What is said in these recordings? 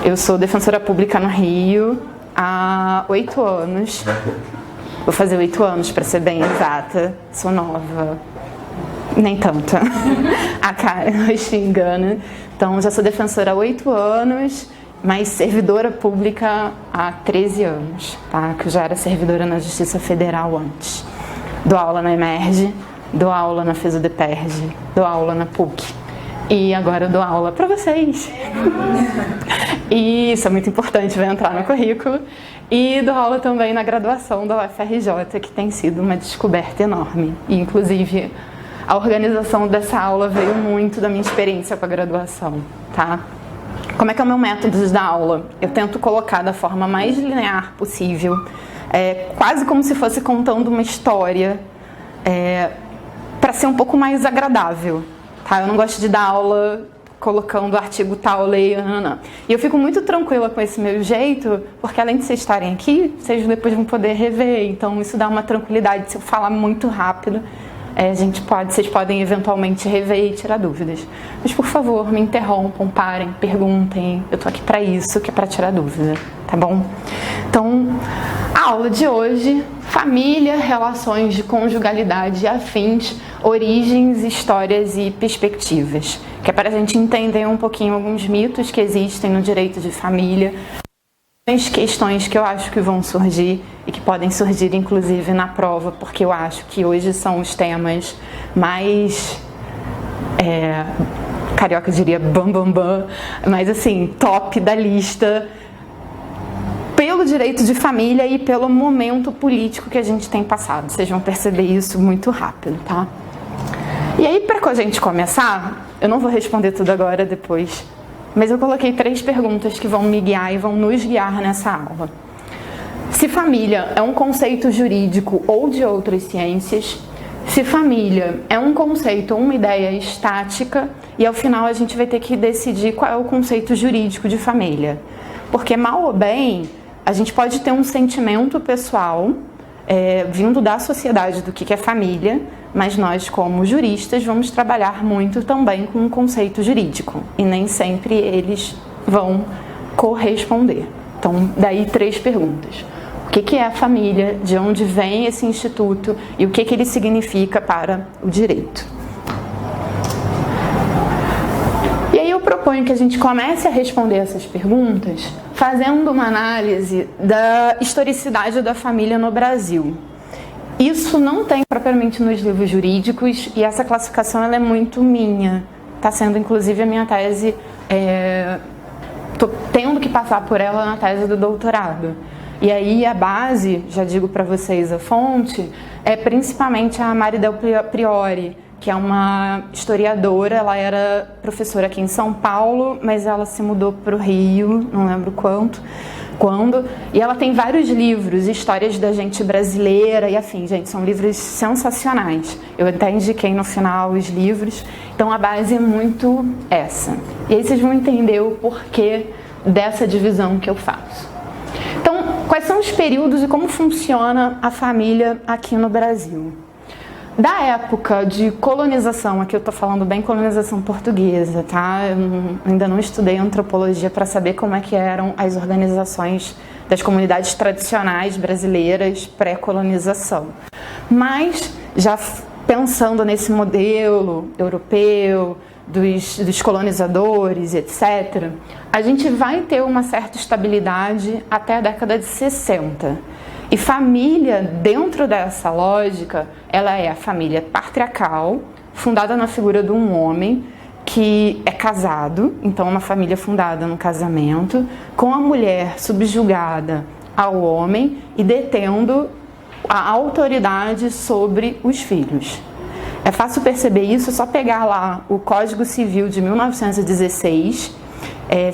Eu sou defensora pública no Rio há 8 anos. Vou fazer 8 anos, para ser bem exata. Sou nova. Nem tanto. A cara não te engana. Então, já sou defensora há 8 anos, mas servidora pública há 13 anos, tá? Que eu já era servidora na Justiça Federal antes. Dou aula na Emerge, dou aula na FESUDEPERJ, dou aula na PUC. E agora eu dou aula para vocês. E isso é muito importante, vai entrar no currículo. E dou aula também na graduação da UFRJ, que tem sido uma descoberta enorme. E, inclusive, a organização dessa aula veio muito da minha experiência com a graduação, tá? Como é que é o meu método de dar aula? Eu tento colocar da forma mais linear possível, quase como se fosse contando uma história, para ser um pouco mais agradável. Tá, eu não gosto de dar aula colocando artigo tal, leia, não. E eu fico muito tranquila com esse meu jeito, porque além de vocês estarem aqui, vocês depois vão poder rever. Então isso dá uma tranquilidade. Se eu falar muito rápido, vocês podem eventualmente rever e tirar dúvidas. Mas por favor, me interrompam, parem, perguntem. Eu tô aqui para isso, que é para tirar dúvida, tá bom? Então, a aula de hoje: família, relações de conjugalidade e afins, origens, histórias e perspectivas. Que é para a gente entender um pouquinho alguns mitos que existem no direito de família, as questões que eu acho que vão surgir e que podem surgir inclusive na prova, porque eu acho que hoje são os temas mais, carioca diria bam, mas assim, top da lista, pelo direito de família e pelo momento político que a gente tem passado. Vocês vão perceber isso muito rápido, tá? E aí, para a gente começar, eu não vou responder tudo agora, depois, mas eu coloquei 3 perguntas que vão me guiar e vão nos guiar nessa aula. Se família é um conceito jurídico ou de outras ciências, se família é um conceito ou uma ideia estática, e ao final a gente vai ter que decidir qual é o conceito jurídico de família. Porque, mal ou bem, a gente pode ter um sentimento pessoal vindo da sociedade do que é família, mas nós, como juristas, vamos trabalhar muito também com um conceito jurídico, e nem sempre eles vão corresponder. Então, daí 3 perguntas. O que é a família? De onde vem esse instituto? E o que ele significa para o direito? E aí eu proponho que a gente comece a responder essas perguntas fazendo uma análise da historicidade da família no Brasil. Isso não tem propriamente nos livros jurídicos, e essa classificação ela é muito minha. Está sendo inclusive a minha tese, estou tendo que passar por ela na tese do doutorado. E aí a base, já digo para vocês a fonte, é principalmente a Mari Del Priore, que é uma historiadora. Ela era professora aqui em São Paulo, mas ela se mudou para o Rio, não lembro quando, e ela tem vários livros, histórias da gente brasileira e afim, gente, são livros sensacionais. Eu até indiquei no final os livros, então a base é muito essa. E aí vocês vão entender o porquê dessa divisão que eu faço. Então, quais são os períodos e como funciona a família aqui no Brasil? Da época de colonização, aqui eu estou falando bem colonização portuguesa, tá? Eu ainda não estudei antropologia para saber como é que eram as organizações das comunidades tradicionais brasileiras pré-colonização. Mas, já pensando nesse modelo europeu, dos colonizadores, etc., a gente vai ter uma certa estabilidade até a década de 60. E família, dentro dessa lógica, ela é a família patriarcal, fundada na figura de um homem que é casado, então uma família fundada no casamento, com a mulher subjugada ao homem e detendo a autoridade sobre os filhos. É fácil perceber isso, é só pegar lá o Código Civil de 1916.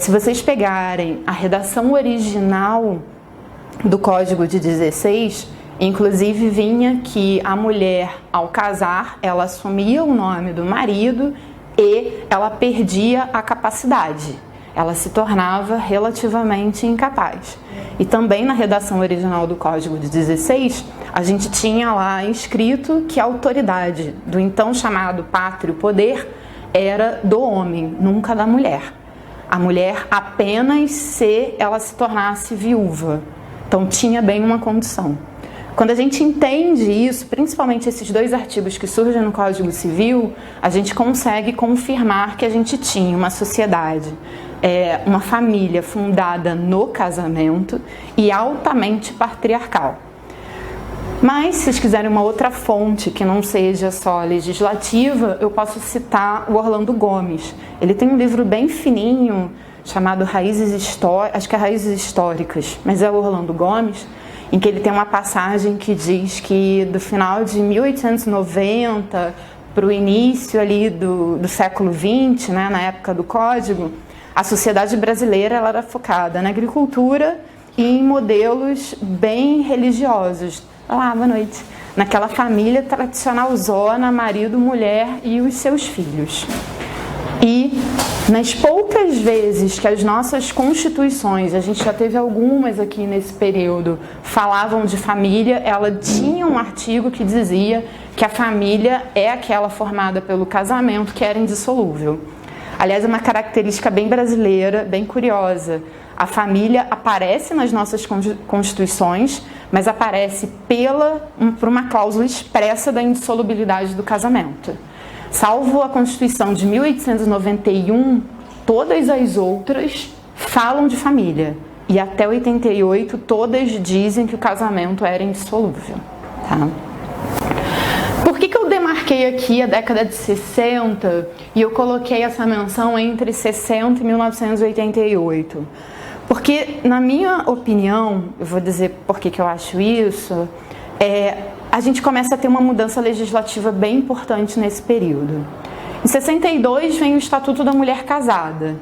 Se vocês pegarem a redação original do Código de 16, inclusive vinha que a mulher, ao casar, ela assumia o nome do marido e ela perdia a capacidade. Ela se tornava relativamente incapaz. E também na redação original do Código de 16, a gente tinha lá escrito que a autoridade do então chamado pátrio poder era do homem, nunca da mulher. a mulher apenas se ela se tornasse viúva. Então tinha bem uma condição. Quando a gente entende isso, principalmente esses 2 artigos que surgem no Código Civil, a gente consegue confirmar que a gente tinha uma sociedade, uma família fundada no casamento e altamente patriarcal. Mas, se vocês quiserem uma outra fonte que não seja só legislativa, eu posso citar o Orlando Gomes. Ele tem um livro bem fininho, chamado Raízes Históricas, acho que é Raízes Históricas, mas é o Orlando Gomes, em que ele tem uma passagem que diz que do final de 1890 para o início ali do século XX, né, na época do Código, a sociedade brasileira ela era focada na agricultura e em modelos bem religiosos. Olá, boa noite. Naquela família tradicional zona, marido, mulher e os seus filhos. E nas poucas vezes que as nossas constituições, a gente já teve algumas aqui nesse período, falavam de família, ela tinha um artigo que dizia que a família é aquela formada pelo casamento que era indissolúvel. Aliás, é uma característica bem brasileira, bem curiosa. A família aparece nas nossas constituições, mas aparece por uma cláusula expressa da indissolubilidade do casamento. Salvo a Constituição de 1891, todas as outras falam de família. E até 88, todas dizem que o casamento era indissolúvel. Tá? Por que eu demarquei aqui a década de 60 e eu coloquei essa menção entre 60 e 1988? Porque, na minha opinião, eu vou dizer por que eu acho isso, a gente começa a ter uma mudança legislativa bem importante nesse período. Em 62 vem o Estatuto da Mulher Casada,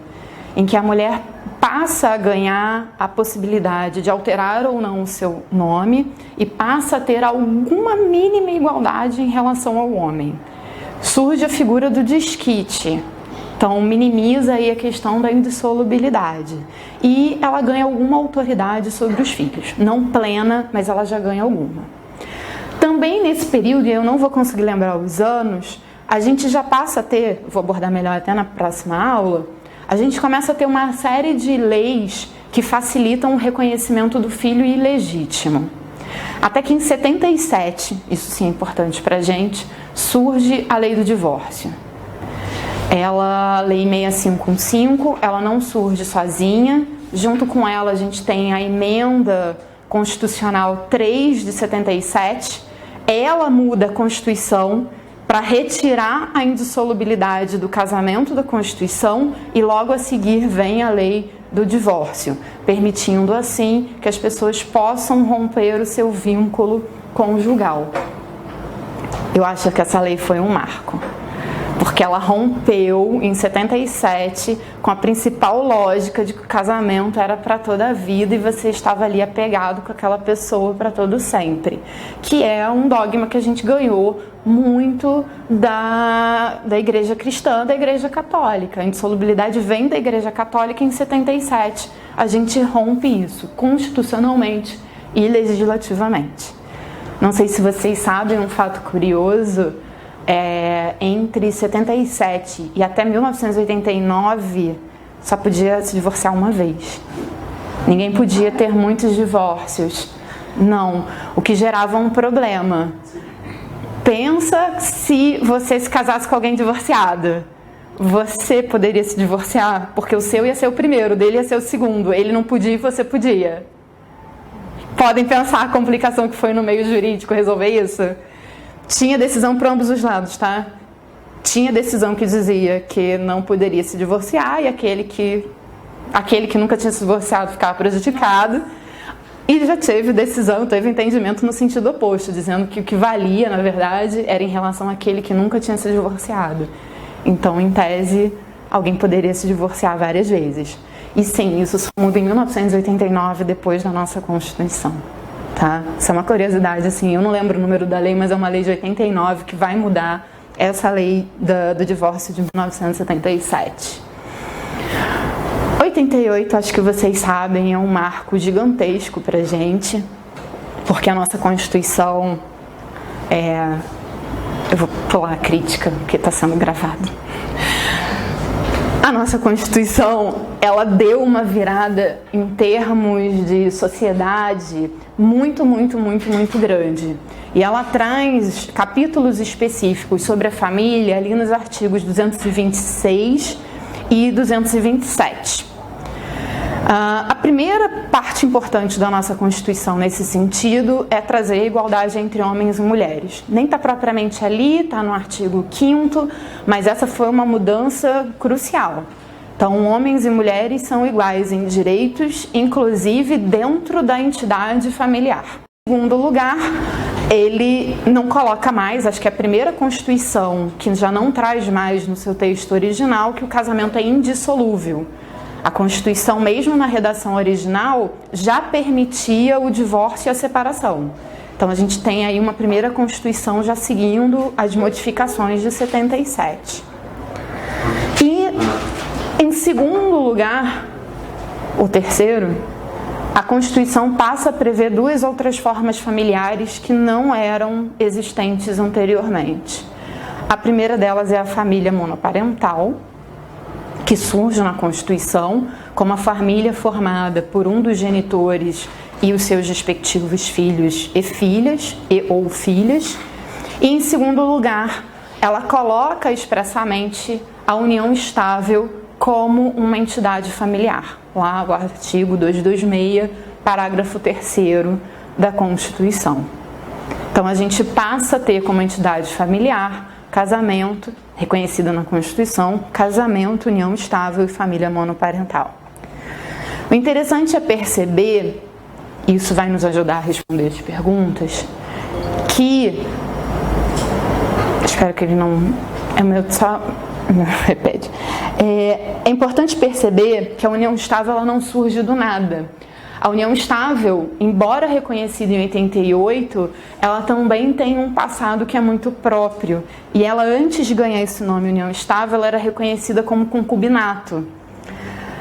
em que a mulher passa a ganhar a possibilidade de alterar ou não o seu nome e passa a ter alguma mínima igualdade em relação ao homem. Surge a figura do desquite, então minimiza aí a questão da indissolubilidade. E ela ganha alguma autoridade sobre os filhos, não plena, mas ela já ganha alguma. Também nesse período, e eu não vou conseguir lembrar os anos, a gente já passa a ter, vou abordar melhor até na próxima aula, a gente começa a ter uma série de leis que facilitam o reconhecimento do filho ilegítimo. Até que em 77, isso sim é importante pra gente, surge a lei do divórcio. A lei 6515, ela não surge sozinha, junto com ela a gente tem a emenda constitucional 3 de 77, ela muda a Constituição para retirar a indissolubilidade do casamento da Constituição e logo a seguir vem a lei do divórcio, permitindo assim que as pessoas possam romper o seu vínculo conjugal. Eu acho que essa lei foi um marco, porque ela rompeu em 77 com a principal lógica de que o casamento era para toda a vida e você estava ali apegado com aquela pessoa para todo sempre, que é um dogma que a gente ganhou muito da Igreja Cristã, da Igreja Católica. A indissolubilidade vem da Igreja Católica. Em 77 a gente rompe isso constitucionalmente e legislativamente. Não sei se vocês sabem um fato curioso, entre 77 e até 1989 só podia se divorciar uma vez. Ninguém podia ter muitos divórcios. Não, o que gerava um problema. Pensa se você se casasse com alguém divorciado. Você poderia se divorciar, porque o seu ia ser o primeiro, o dele ia ser o segundo. Ele não podia e você podia. Podem pensar a complicação que foi no meio jurídico resolver isso? Tinha decisão para ambos os lados, tá? Tinha decisão que dizia que não poderia se divorciar e aquele que nunca tinha se divorciado ficava prejudicado. E já teve decisão, teve entendimento no sentido oposto, dizendo que o que valia, na verdade, era em relação àquele que nunca tinha se divorciado. Então, em tese, alguém poderia se divorciar várias vezes. E sim, isso só muda em 1989, depois da nossa Constituição. Tá? Isso é uma curiosidade, assim, eu não lembro o número da lei, mas é uma lei de 89 que vai mudar essa lei do divórcio de 1977. 88, acho que vocês sabem, é um marco gigantesco pra gente, porque a nossa Constituição eu vou pular a crítica, porque está sendo gravado. A nossa Constituição, ela deu uma virada em termos de sociedade muito grande. E ela traz capítulos específicos sobre a família ali nos artigos 226 e 227. A primeira parte importante da nossa Constituição nesse sentido é trazer a igualdade entre homens e mulheres. Nem está propriamente ali, está no artigo 5º, mas essa foi uma mudança crucial. Então, homens e mulheres são iguais em direitos, inclusive dentro da entidade familiar. Em segundo lugar, ele não coloca mais, acho que é a primeira Constituição que já não traz mais no seu texto original, que o casamento é indissolúvel. A Constituição, mesmo na redação original, já permitia o divórcio e a separação. Então, a gente tem aí uma primeira Constituição já seguindo as modificações de 77. E, em segundo lugar, o terceiro, a Constituição passa a prever duas outras formas familiares que não eram existentes anteriormente. A primeira delas é a família monoparental, que surge na Constituição como a família formada por um dos genitores e os seus respectivos filhos e filhas, ou filhas. E, em segundo lugar, ela coloca expressamente a união estável como uma entidade familiar. Lá, o artigo 226, parágrafo 3º da Constituição. Então, a gente passa a ter como entidade familiar casamento, reconhecida na Constituição, casamento, união estável e família monoparental. O interessante é perceber, e isso vai nos ajudar a responder as perguntas, que... Espero que ele não... É meu só... Repete. É importante perceber que a união estável ela não surge do nada. A união estável, embora reconhecida em 88, ela também tem um passado que é muito próprio. E ela, antes de ganhar esse nome união estável, ela era reconhecida como concubinato.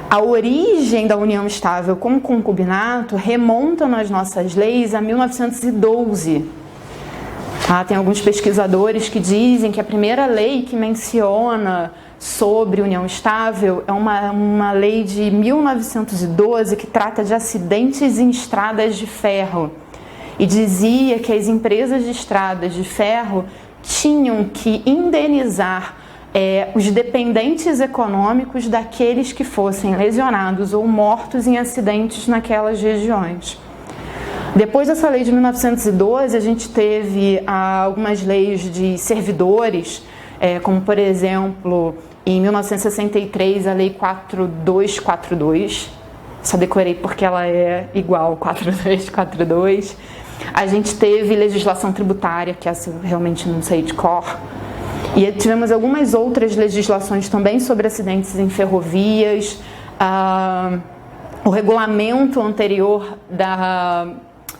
A origem da união estável como concubinato remonta nas nossas leis a 1912. Tem alguns pesquisadores que dizem que a primeira lei que menciona sobre união estável é uma lei de 1912 que trata de acidentes em estradas de ferro e dizia que as empresas de estradas de ferro tinham que indenizar os dependentes econômicos daqueles que fossem lesionados ou mortos em acidentes naquelas regiões. Depois dessa lei de 1912, a gente teve algumas leis de servidores, como, por exemplo, em 1963, a Lei 4242, só decorei porque ela é igual, 4242. A gente teve legislação tributária, que essa eu realmente não sei de cor. E tivemos algumas outras legislações também sobre acidentes em ferrovias. O regulamento anterior da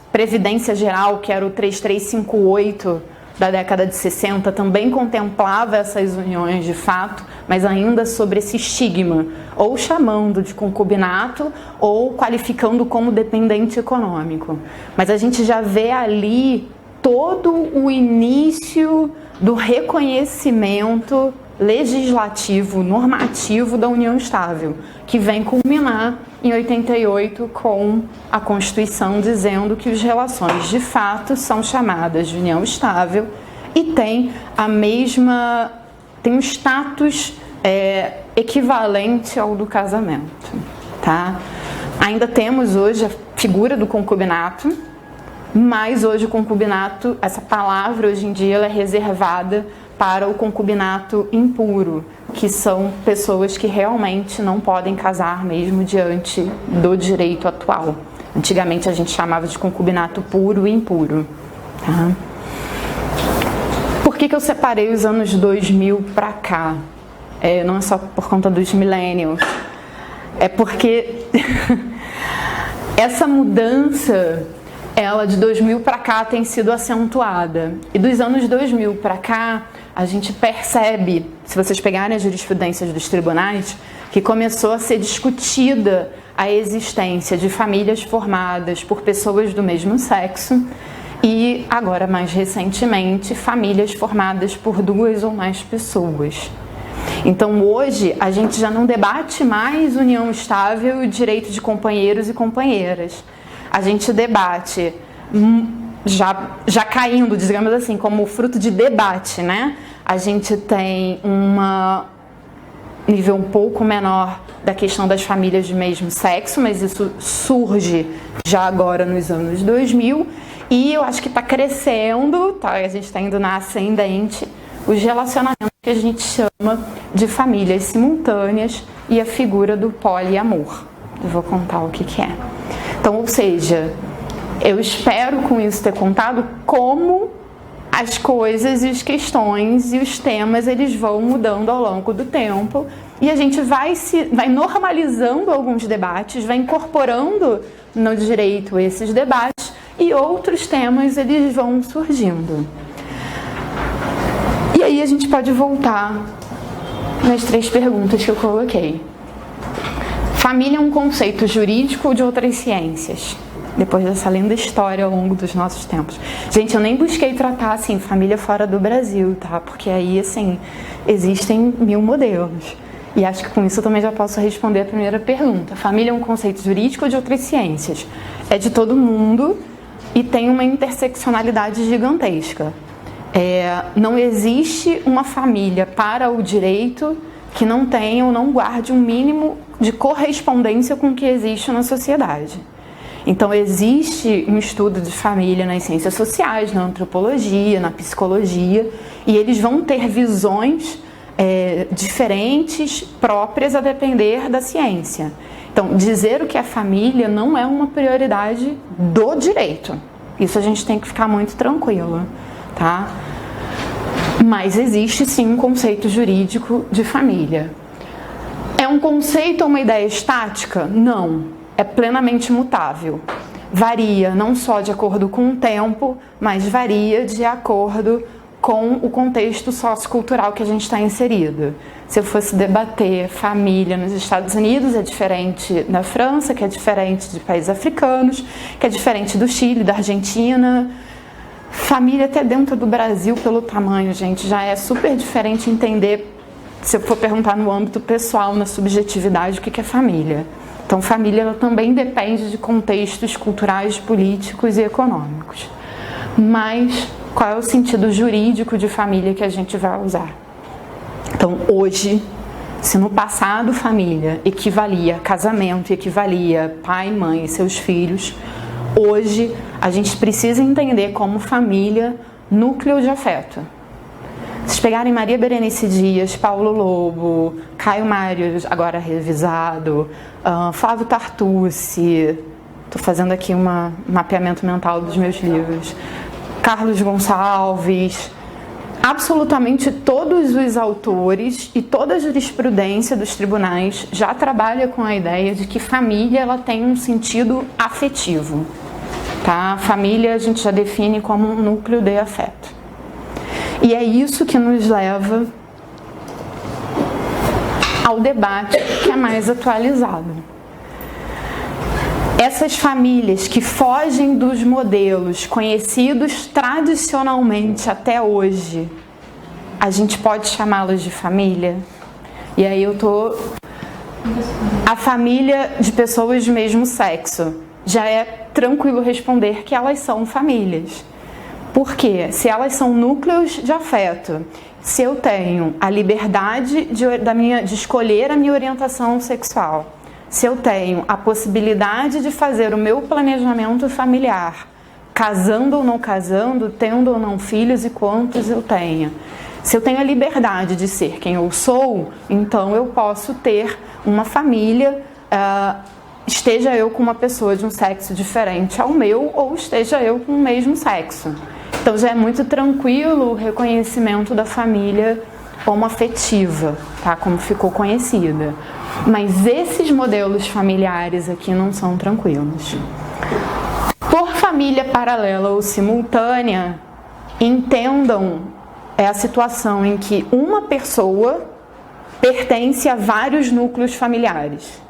Previdência Geral, que era o 3358 da década de 60, também contemplava essas uniões de fato, mas ainda sobre esse estigma, ou chamando de concubinato, ou qualificando como dependente econômico. Mas a gente já vê ali todo o início do reconhecimento legislativo, normativo da união estável, que vem culminar em 88 com a Constituição dizendo que as relações de fato são chamadas de união estável e tem um status equivalente ao do casamento, tá? Ainda temos hoje a figura do concubinato, mas hoje o concubinato, essa palavra hoje em dia ela é reservada para o concubinato impuro, que são pessoas que realmente não podem casar mesmo diante do direito atual. Antigamente a gente chamava de concubinato puro e impuro. Tá? Por que eu separei os anos 2000 para cá? Não é só por conta dos millennials. É porque essa mudança, ela de 2000 para cá tem sido acentuada. E dos anos 2000 para cá, a gente percebe, se vocês pegarem as jurisprudências dos tribunais, que começou a ser discutida a existência de famílias formadas por pessoas do mesmo sexo e, agora mais recentemente, famílias formadas por duas ou mais pessoas. Então hoje a gente já não debate mais união estável e direito de companheiros e companheiras. A gente debate, já caindo, digamos assim, como fruto de debate, né? A gente tem um nível um pouco menor da questão das famílias de mesmo sexo, mas isso surge já agora nos anos 2000, e eu acho que está crescendo, tá? A gente está indo na ascendente, os relacionamentos que a gente chama de famílias simultâneas e a figura do poliamor. Eu vou contar o que é. Então, ou seja, eu espero com isso ter contado como as coisas e as questões e os temas eles vão mudando ao longo do tempo, e a gente vai normalizando alguns debates, vai incorporando no direito esses debates, e outros temas eles vão surgindo. E aí a gente pode voltar nas 3 perguntas que eu coloquei. Família é um conceito jurídico ou de outras ciências? Depois dessa linda história ao longo dos nossos tempos. Gente, eu nem busquei tratar, assim, família fora do Brasil, tá? Porque aí, assim, existem 1000 modelos. E acho que com isso eu também já posso responder a primeira pergunta. Família é um conceito jurídico ou de outras ciências? É de todo mundo e tem uma interseccionalidade gigantesca. Não existe uma família para o direito que não tenha ou não guarde um mínimo de correspondência com o que existe na sociedade. Então, existe um estudo de família nas ciências sociais, na antropologia, na psicologia, e eles vão ter visões diferentes, próprias a depender da ciência. Então, dizer o que é família não é uma prioridade do direito. Isso a gente tem que ficar muito tranquilo, tá? Mas existe sim um conceito jurídico de família. É um conceito ou uma ideia estática? Não. É plenamente mutável. Varia não só de acordo com o tempo, mas varia de acordo com o contexto sociocultural que a gente está inserido. Se eu fosse debater família nos Estados Unidos, é diferente da França, que é diferente de países africanos, que é diferente do Chile, da Argentina. Família até dentro do Brasil, pelo tamanho, gente, já é super diferente entender, se eu for perguntar no âmbito pessoal, na subjetividade, o que é família. Então, família ela também depende de contextos culturais, políticos e econômicos. Mas qual é o sentido jurídico de família que a gente vai usar? Então, hoje, se no passado família equivalia casamento, equivalia pai, mãe e seus filhos, hoje a gente precisa entender como família núcleo de afeto. Se pegarem Maria Berenice Dias, Paulo Lobo, Caio Mário, agora revisado, Flávio Tartucci, estou fazendo aqui um mapeamento mental dos meus livros, Carlos Gonçalves, absolutamente todos os autores e toda a jurisprudência dos tribunais já trabalha com a ideia de que família ela tem um sentido afetivo. Tá? Família a gente já define como um núcleo de afeto. E é isso que nos leva ao debate que é mais atualizado. Essas famílias que fogem dos modelos conhecidos tradicionalmente até hoje, a gente pode chamá-las de família? E aí a família de pessoas de mesmo sexo. Já é tranquilo responder que elas são famílias. Por quê? Se elas são núcleos de afeto, se eu tenho a liberdade de escolher a minha orientação sexual, se eu tenho a possibilidade de fazer o meu planejamento familiar, casando ou não casando, tendo ou não filhos e quantos eu tenha, se eu tenho a liberdade de ser quem eu sou, então eu posso ter uma família, esteja eu com uma pessoa de um sexo diferente ao meu ou esteja eu com o mesmo sexo. Então já é muito tranquilo o reconhecimento da família homoafetiva, tá? Como ficou conhecida. Mas esses modelos familiares aqui não são tranquilos. Por família paralela ou simultânea, entendam a situação em que uma pessoa pertence a vários núcleos familiares.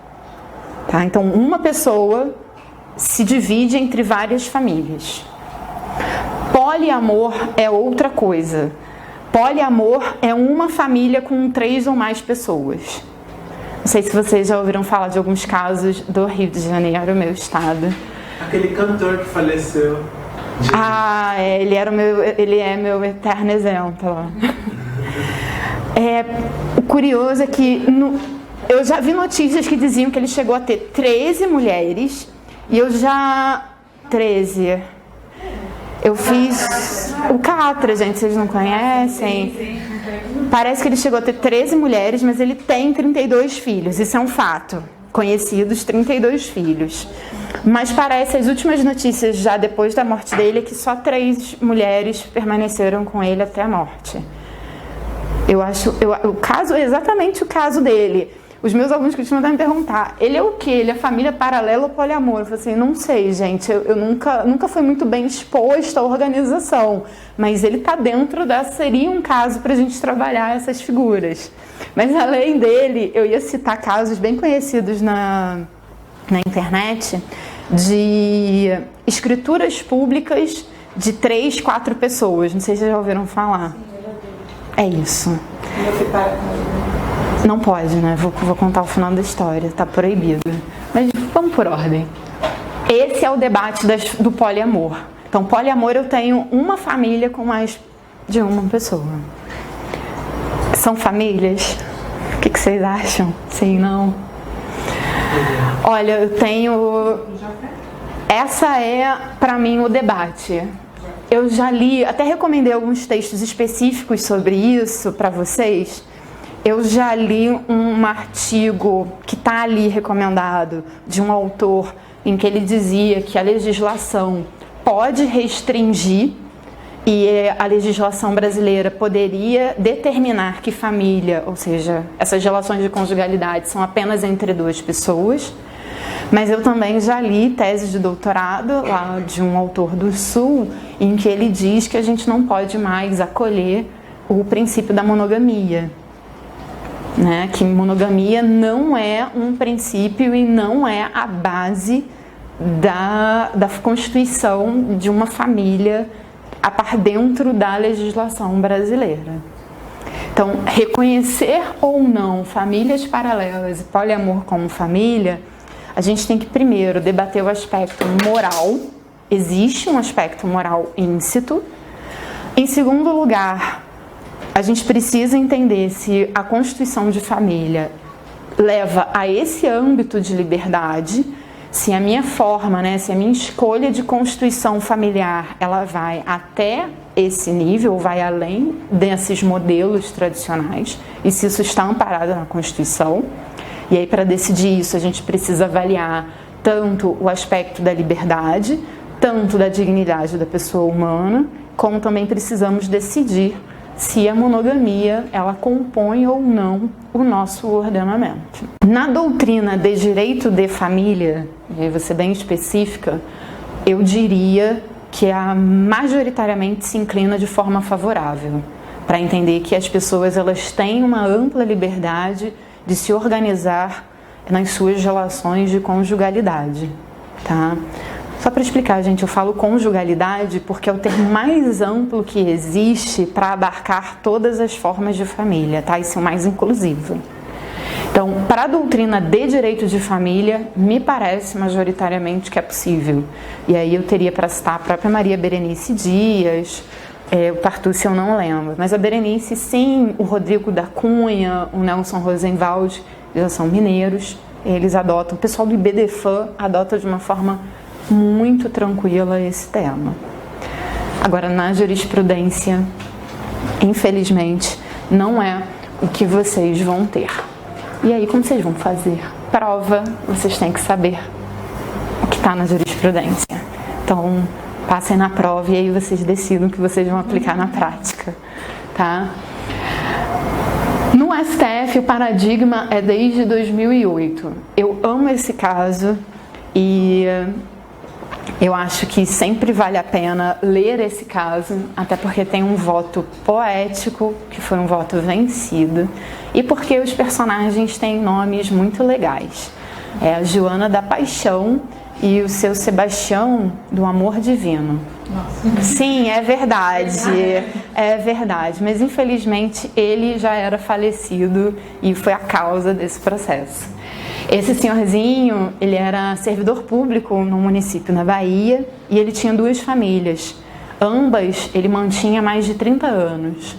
Tá? Então, uma pessoa se divide entre várias famílias. Poliamor é outra coisa. Poliamor é uma família com 3 ou mais pessoas. Não sei se vocês já ouviram falar de alguns casos do Rio de Janeiro, meu estado. Aquele cantor que faleceu. Ele é meu eterno exemplo. O curioso é que eu já vi notícias que diziam que ele chegou a ter 13 mulheres e 13. Eu fiz o Catra, gente, vocês não conhecem? Parece que ele chegou a ter 13 mulheres, mas ele tem 32 filhos, isso é um fato. Conhecidos, 32 filhos. Mas parece, as últimas notícias já depois da morte dele, é que só 3 mulheres permaneceram com ele até a morte. Exatamente o caso dele. Os meus alunos costumam me perguntar, ele é o quê? Ele é família paralela ou poliamor? Eu falo assim, não sei, gente, eu nunca fui muito bem exposta à organização, mas ele está dentro seria um caso para a gente trabalhar essas figuras. Mas além dele, eu ia citar casos bem conhecidos na internet de escrituras públicas de 3, 4 pessoas, não sei se vocês já ouviram falar. É isso. Não pode, né? Vou contar o final da história, tá proibido. Mas vamos por ordem. Esse é o debate do poliamor. Então, poliamor, eu tenho uma família com mais de uma pessoa. São famílias? O que vocês acham? Sim, não? Olha, eu tenho... Essa é, para mim, o debate. Eu já li, até recomendei alguns textos específicos sobre isso para vocês. Eu já li um artigo que está ali recomendado, de um autor, em que ele dizia que a legislação pode restringir e a legislação brasileira poderia determinar que família, ou seja, essas relações de conjugalidade são apenas entre 2 pessoas. Mas eu também já li tese de doutorado lá de um autor do Sul, em que ele diz que a gente não pode mais acolher o princípio da monogamia. Né? Que monogamia não é um princípio e não é a base da constituição de uma família dentro da legislação brasileira. Então, reconhecer ou não famílias paralelas e poliamor como família, a gente tem que primeiro debater o aspecto moral. Existe um aspecto moral íncito. Em segundo lugar, a gente precisa entender se a constituição de família leva a esse âmbito de liberdade, se a minha forma, né, se a minha escolha de constituição familiar, ela vai até esse nível, ou vai além desses modelos tradicionais, e se isso está amparado na Constituição. E aí, para decidir isso, a gente precisa avaliar tanto o aspecto da liberdade, tanto da dignidade da pessoa humana, como também precisamos decidir se a monogamia, ela compõe ou não o nosso ordenamento. Na doutrina de direito de família, e aí você bem específica, eu diria que a majoritariamente se inclina de forma favorável, para entender que as pessoas elas têm uma ampla liberdade de se organizar nas suas relações de conjugalidade, tá? Só para explicar, gente, eu falo conjugalidade porque é o termo mais amplo que existe para abarcar todas as formas de família, tá? Isso é o mais inclusivo. Então, para a doutrina de direito de família, me parece majoritariamente que é possível. E aí eu teria para citar a própria Maria Berenice Dias, o Tartucci eu não lembro, mas a Berenice sim, o Rodrigo da Cunha, o Nelson Rosenwald, eles são mineiros, eles adotam, o pessoal do IBDFAN adota de uma forma muito tranquila esse tema. Agora, na jurisprudência, infelizmente, não é o que vocês vão ter. E aí, como vocês vão fazer? Prova, vocês têm que saber o que está na jurisprudência. Então, passem na prova e aí vocês decidam o que vocês vão aplicar na prática, tá? No STF, o paradigma é desde 2008. Eu amo esse caso e eu acho que sempre vale a pena ler esse caso, até porque tem um voto poético, que foi um voto vencido, e porque os personagens têm nomes muito legais. É a Joana da Paixão e o seu Sebastião do Amor Divino. Nossa. Sim, é verdade. é verdade, mas infelizmente ele já era falecido e foi a causa desse processo. Esse senhorzinho, ele era servidor público no município na Bahia e ele tinha 2 famílias. Ambas ele mantinha há mais de 30 anos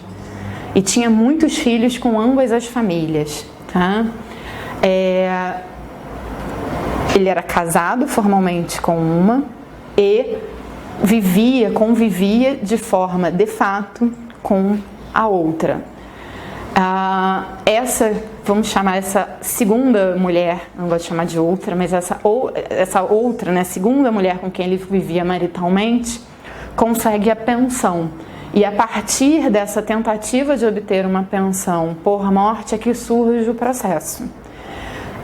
e tinha muitos filhos com ambas as famílias, tá? Ele era casado formalmente com uma e convivia de forma de fato com a outra. Vamos chamar essa segunda mulher, não gosto de chamar de outra, mas essa outra, né, segunda mulher com quem ele vivia maritalmente, consegue a pensão. E a partir dessa tentativa de obter uma pensão por morte é que surge o processo.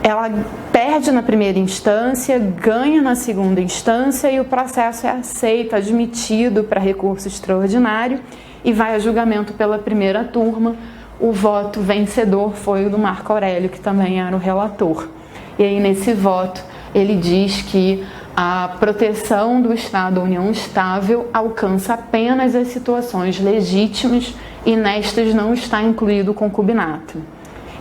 Ela perde na primeira instância, ganha na segunda instância e o processo é aceito, admitido para recurso extraordinário e vai a julgamento pela primeira turma. O voto vencedor foi o do Marco Aurélio, que também era o relator. E aí, nesse voto, ele diz que a proteção do Estado, a união estável, alcança apenas as situações legítimas e nestas não está incluído o concubinato.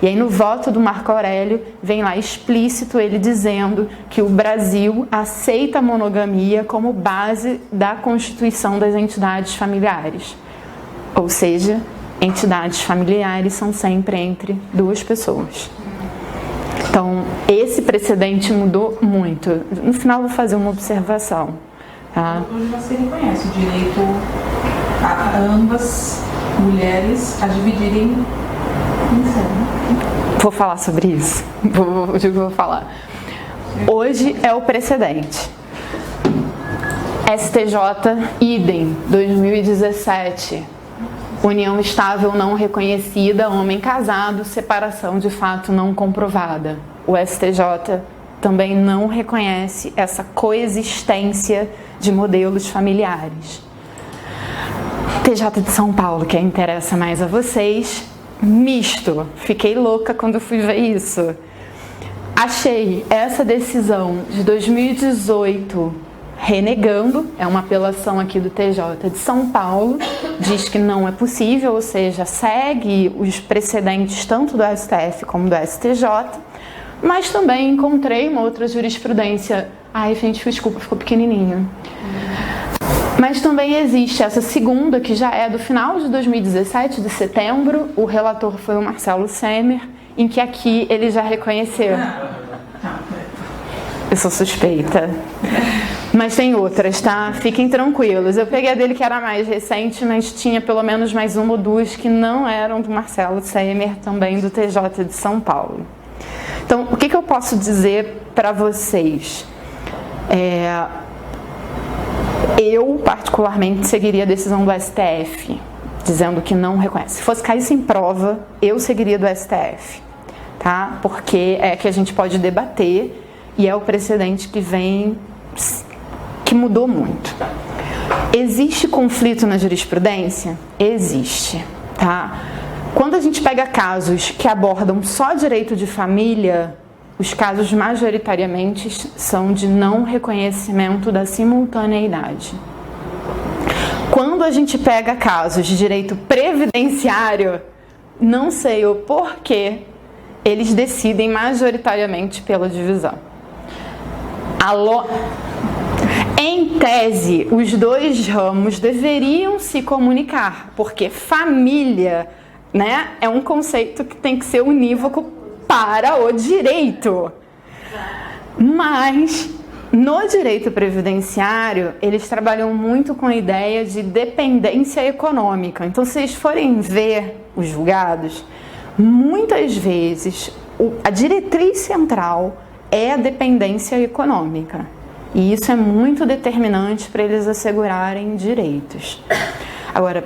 E aí, no voto do Marco Aurélio, vem lá explícito ele dizendo que o Brasil aceita a monogamia como base da constituição das entidades familiares. Ou seja, entidades familiares são sempre entre 2 pessoas. Então, esse precedente mudou muito. No final, vou fazer uma observação. Tá? Hoje você reconhece o direito a ambas mulheres a dividirem em. Vou falar sobre isso. Vou falar. Hoje é o precedente. STJ, idem, 2017. União estável não reconhecida, homem casado, separação de fato não comprovada. O STJ também não reconhece essa coexistência de modelos familiares. TJ de São Paulo, que interessa mais a vocês, misto. Fiquei louca quando fui ver isso. Achei essa decisão de 2018 renegando, é uma apelação aqui do TJ de São Paulo, diz que não é possível, ou seja, segue os precedentes tanto do STF como do STJ, mas também encontrei uma outra jurisprudência. Ai, gente, desculpa, ficou pequenininho. Mas também existe essa segunda, que já é do final de 2017, de setembro, o relator foi o Marcelo Semer, em que aqui ele já reconheceu. Eu sou suspeita. Mas tem outras, tá? Fiquem tranquilos. Eu peguei a dele que era mais recente, mas tinha pelo menos mais 1 ou 2 que não eram do Marcelo Semer, também do TJ de São Paulo. Então, o que eu posso dizer para vocês? Eu, particularmente, seguiria a decisão do STF, dizendo que não reconhece. Se fosse cair sem prova, eu seguiria do STF, tá? Porque é que a gente pode debater e é o precedente que mudou muito. Existe conflito na jurisprudência? Existe, tá? Quando a gente pega casos que abordam só direito de família, os casos majoritariamente são de não reconhecimento da simultaneidade. Quando a gente pega casos de direito previdenciário, não sei o porquê, eles decidem majoritariamente pela divisão. Em tese, os 2 ramos deveriam se comunicar, porque família, né, é um conceito que tem que ser unívoco para o direito. Mas, no direito previdenciário, eles trabalham muito com a ideia de dependência econômica. Então, se vocês forem ver os julgados, muitas vezes a diretriz central é a dependência econômica. E isso é muito determinante para eles assegurarem direitos. Agora,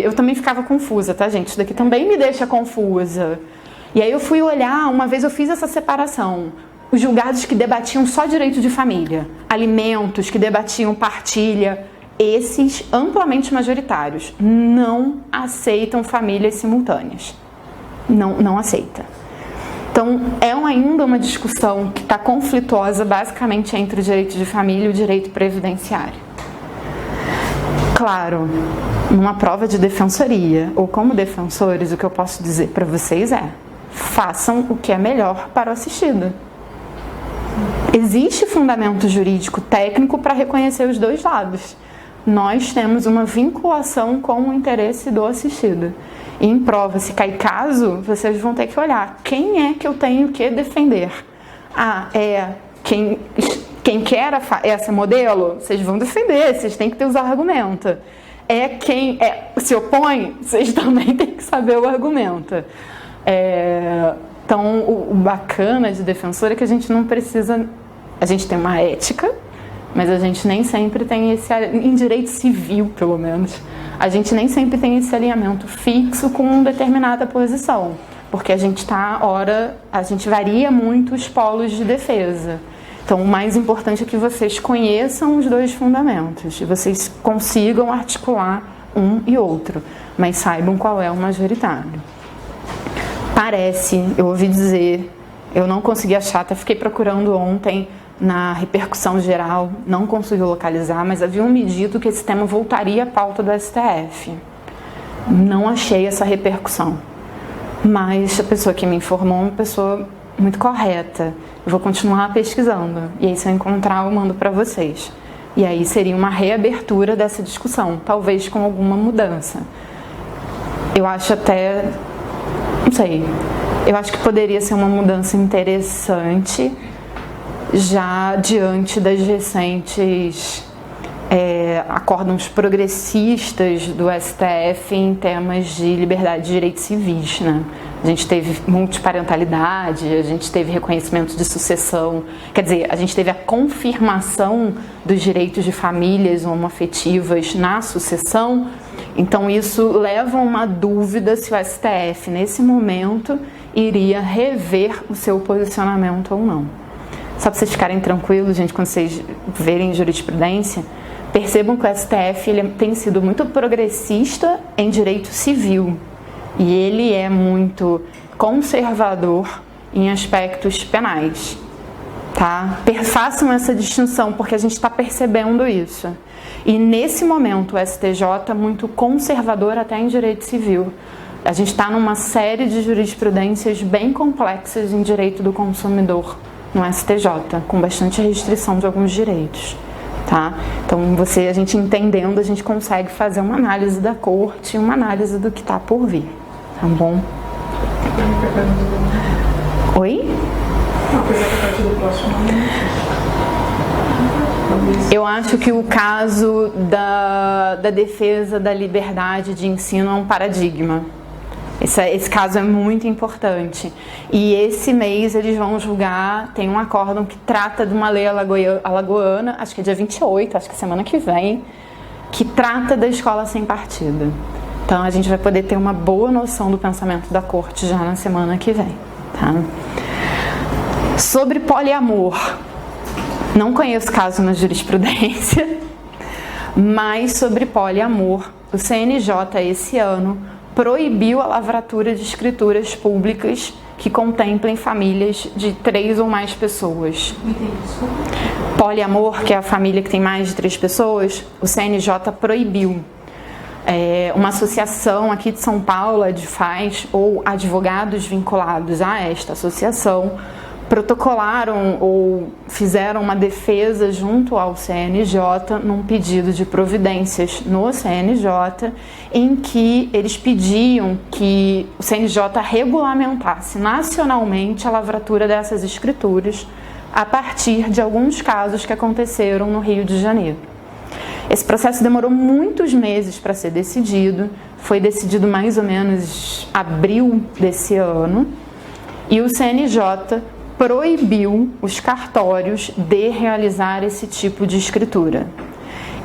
eu também ficava confusa, tá, gente? Isso daqui também me deixa confusa. E aí eu fui olhar, uma vez eu fiz essa separação. Os julgados que debatiam só direito de família, alimentos, que debatiam partilha, esses amplamente majoritários não aceitam famílias simultâneas. Não aceita. Então, é ainda uma discussão que está conflituosa basicamente entre o direito de família e o direito previdenciário. Claro, numa prova de defensoria ou como defensores, o que eu posso dizer para vocês é: façam o que é melhor para o assistido. Existe fundamento jurídico técnico para reconhecer os dois lados. Nós temos uma vinculação com o interesse do assistido. E em prova, se cair caso, vocês vão ter que olhar quem é que eu tenho que defender. Quem quer essa modelo, vocês vão defender, vocês têm que ter os argumentos. Quem se opõe, vocês também têm que saber o argumento. Então, o bacana de defensor é que a gente não precisa... A gente tem uma ética, mas a gente nem sempre tem esse... Em direito civil, pelo menos, a gente nem sempre tem esse alinhamento fixo com determinada posição. Porque a gente varia muito os polos de defesa. Então, o mais importante é que vocês conheçam os dois fundamentos, e vocês consigam articular um e outro, mas saibam qual é o majoritário. Parece, eu ouvi dizer, eu não consegui achar, até fiquei procurando ontem na repercussão geral, não consegui localizar, mas havia me dito que esse tema voltaria à pauta do STF. Não achei essa repercussão, mas a pessoa que me informou é uma pessoa muito correta. Eu vou continuar pesquisando, e aí se eu encontrar eu mando para vocês. E aí seria uma reabertura dessa discussão, talvez com alguma mudança. Eu acho até... não sei, eu acho que poderia ser uma mudança interessante, já diante das recentes acórdãos progressistas do STF em temas de liberdade de direitos civis, né? A gente teve multiparentalidade, a gente teve reconhecimento de sucessão, quer dizer, a gente teve a confirmação dos direitos de famílias homoafetivas na sucessão. Então isso leva a uma dúvida se o STF, nesse momento, iria rever o seu posicionamento ou não. Só para vocês ficarem tranquilos, gente, quando vocês verem jurisprudência, percebam que o STF tem sido muito progressista em direito civil. E ele é muito conservador em aspectos penais, tá? Façam essa distinção, porque a gente está percebendo isso. E nesse momento o STJ é muito conservador até em direito civil. A gente está numa série de jurisprudências bem complexas em direito do consumidor no STJ, com bastante restrição de alguns direitos. Tá? Então, a gente entendendo, a gente consegue fazer uma análise da corte e uma análise do que está por vir. Tá bom? Oi? Eu acho que o caso da defesa da liberdade de ensino é um paradigma. Esse caso é muito importante. E esse mês eles vão julgar, tem um acórdão que trata de uma lei alagoana, acho que é dia 28, acho que é semana que vem, que trata da escola sem partido. Então a gente vai poder ter uma boa noção do pensamento da corte já na semana que vem. Tá? Sobre poliamor, não conheço caso na jurisprudência, mas sobre poliamor, o CNJ esse ano proibiu a lavratura de escrituras públicas que contemplem famílias de 3 ou mais pessoas. Poliamor, que é a família que tem mais de 3 pessoas, o CNJ proibiu. Uma associação aqui de São Paulo, a Edfaz, ou advogados vinculados a esta associação, protocolaram ou fizeram uma defesa junto ao CNJ num pedido de providências no CNJ, em que eles pediam que o CNJ regulamentasse nacionalmente a lavratura dessas escrituras a partir de alguns casos que aconteceram no Rio de Janeiro. Esse processo demorou muitos meses para ser decidido, foi decidido mais ou menos em abril desse ano, e o CNJ proibiu os cartórios de realizar esse tipo de escritura.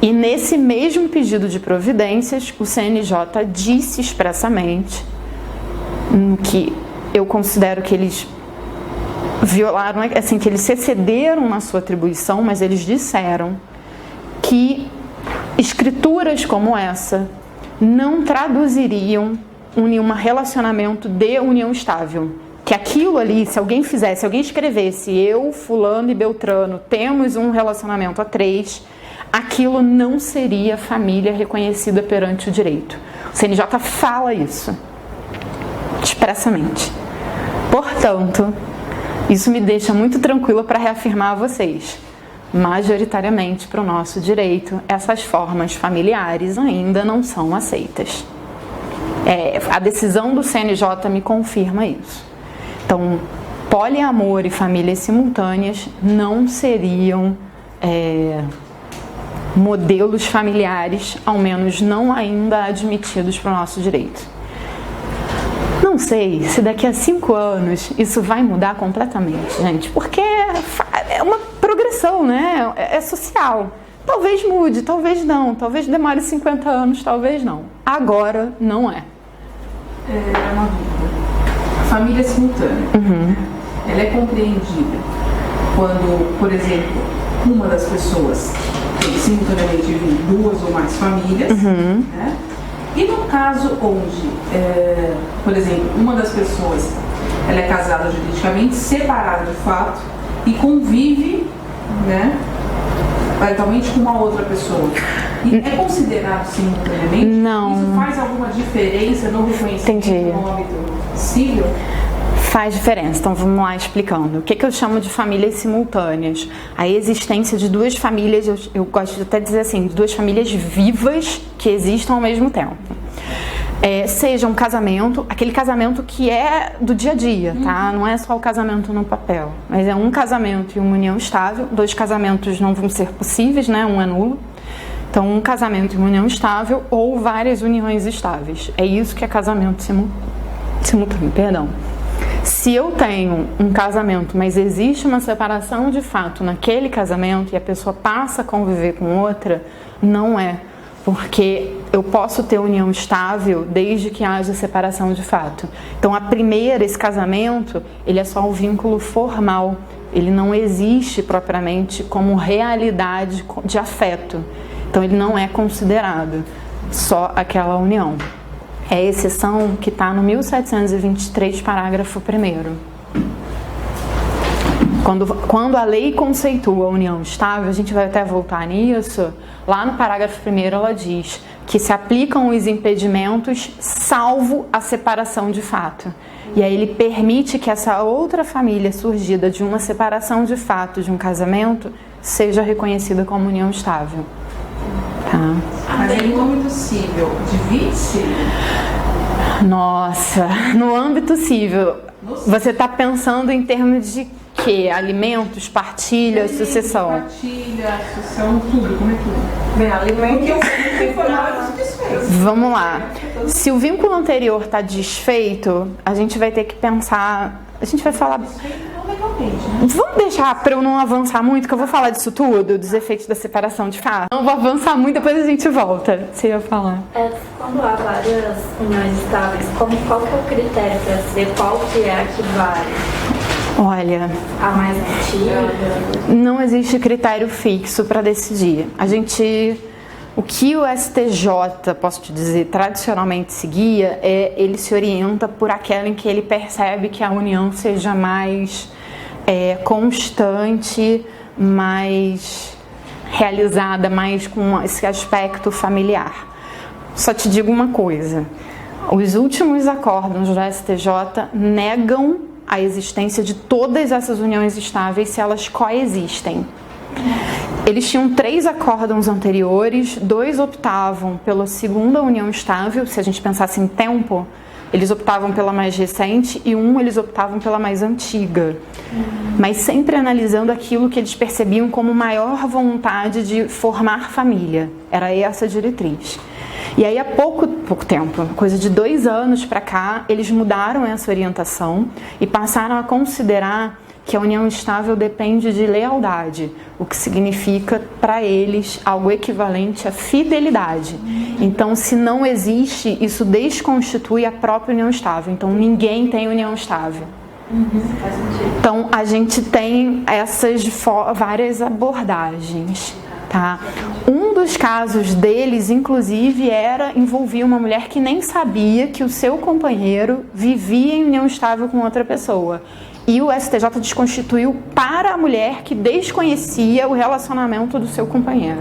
E nesse mesmo pedido de providências, o CNJ disse expressamente que eu considero que eles violaram, assim, que eles se excederam na sua atribuição, mas eles disseram que escrituras como essa não traduziriam um relacionamento de união estável, que aquilo ali, se alguém fizesse, se alguém escrevesse, eu, fulano e beltrano, temos um relacionamento a 3, aquilo não seria família reconhecida perante o direito. O CNJ fala isso, expressamente. Portanto, isso me deixa muito tranquila para reafirmar a vocês. Majoritariamente, para o nosso direito, essas formas familiares ainda não são aceitas. A decisão do CNJ me confirma isso. Então, poliamor e famílias simultâneas não seriam modelos familiares, ao menos não ainda admitidos para o nosso direito. Não sei se daqui a 5 anos isso vai mudar completamente, gente, porque é uma progressão, né? É social. Talvez mude, talvez não, talvez demore 50 anos, talvez não. Agora não é. É uma dúvida. Família simultânea. Ela é compreendida quando, por exemplo, uma das pessoas tem simultaneamente vive 2 ou mais famílias, né? E no caso onde, por exemplo, uma das pessoas ela é casada juridicamente, separada de fato e convive, né, maritalmente com uma outra pessoa. E é considerado simultaneamente? Não. Isso faz alguma diferença no reconhecimento no âmbito civil? Faz diferença. Então vamos lá explicando. O que eu chamo de famílias simultâneas? A existência de 2 famílias, eu gosto de até dizer assim, de 2 famílias vivas que existam ao mesmo tempo. Seja um casamento, aquele casamento que é do dia a dia, tá? Não é só o casamento no papel, mas é um casamento e uma união estável. 2 casamentos não vão ser possíveis, né? Um é nulo. Então, um casamento e uma união estável ou várias uniões estáveis. É isso que é casamento simultâneo, perdão. Se eu tenho um casamento, mas existe uma separação de fato naquele casamento e a pessoa passa a conviver com outra, não é. Porque eu posso ter união estável desde que haja separação de fato. Então, esse casamento, ele é só um vínculo formal. Ele não existe propriamente como realidade de afeto. Então, ele não é considerado só aquela união. É a exceção que está no 1723, parágrafo 1º. Quando a lei conceitua a união estável, a gente vai até voltar nisso, lá no parágrafo 1º ela diz que se aplicam os impedimentos salvo a separação de fato. E aí ele permite que essa outra família surgida de uma separação de fato, de um casamento, seja reconhecida como união estável. Tá? Mas aí no âmbito civil, divide-se? Nossa, no âmbito civil, você está pensando em termos de quê? Alimentos, partilha, sucessão? Partilha, sucessão, tudo, como é que é? Alimentos, vamos lá. Se o vínculo anterior está desfeito, a gente vai ter que pensar... A gente vai falar... Vamos deixar para eu não avançar muito, que eu vou falar disso tudo, dos efeitos da separação de fato. Não vou avançar muito, depois a gente volta. Você ia falar. Quando há várias uniões estáveis, qual que é o critério para saber qual que é a que vale? Olha, A mais antiga? não existe critério fixo para decidir. O que o STJ, posso te dizer, tradicionalmente seguia, ele se orienta por aquela em que ele percebe que a união seja mais constante, mais realizada, mais com esse aspecto familiar. Só te digo uma coisa, os últimos acórdãos do STJ negam a existência de todas essas uniões estáveis se elas coexistem. Eles tinham 3 acórdãos anteriores, 2 optavam pela segunda união estável, se a gente pensasse em tempo, eles optavam pela mais recente e eles optavam pela mais antiga. Mas sempre analisando aquilo que eles percebiam como maior vontade de formar família. Era essa a diretriz. E aí há pouco tempo, coisa de 2 anos para cá, eles mudaram essa orientação e passaram a considerar que a união estável depende de lealdade, o que significa para eles algo equivalente à fidelidade. Então, se não existe, isso desconstitui a própria união estável. Então, ninguém tem união estável. Então, a gente tem essas várias abordagens, tá? Um dos casos deles, inclusive, envolvia uma mulher que nem sabia que o seu companheiro vivia em união estável com outra pessoa. E o STJ desconstituiu para a mulher que desconhecia o relacionamento do seu companheiro.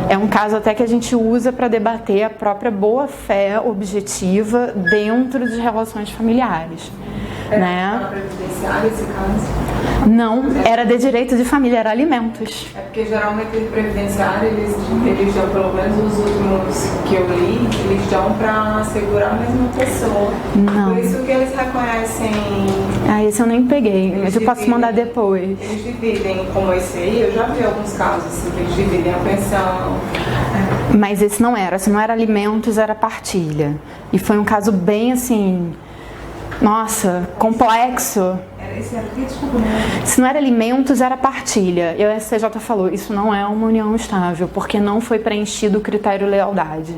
É um caso até que a gente usa para debater a própria boa-fé objetiva dentro de relações familiares. Né? Previdenciário esse caso? Não, era de direito de família, era alimentos. É porque geralmente o previdenciário eles dão, pelo menos os últimos que eu li, eles dão para assegurar a mesma pessoa. Não. Por isso que eles reconhecem. Ah, esse eu nem peguei, mas eu posso mandar depois. Eles dividem, como esse aí, eu já vi alguns casos assim, que eles dividem a pensão. Mas esse não era, se não era alimentos, era partilha. E foi um caso bem assim, nossa, complexo. Se não era alimentos, era partilha. E o STJ falou, isso não é uma união estável, porque não foi preenchido o critério lealdade.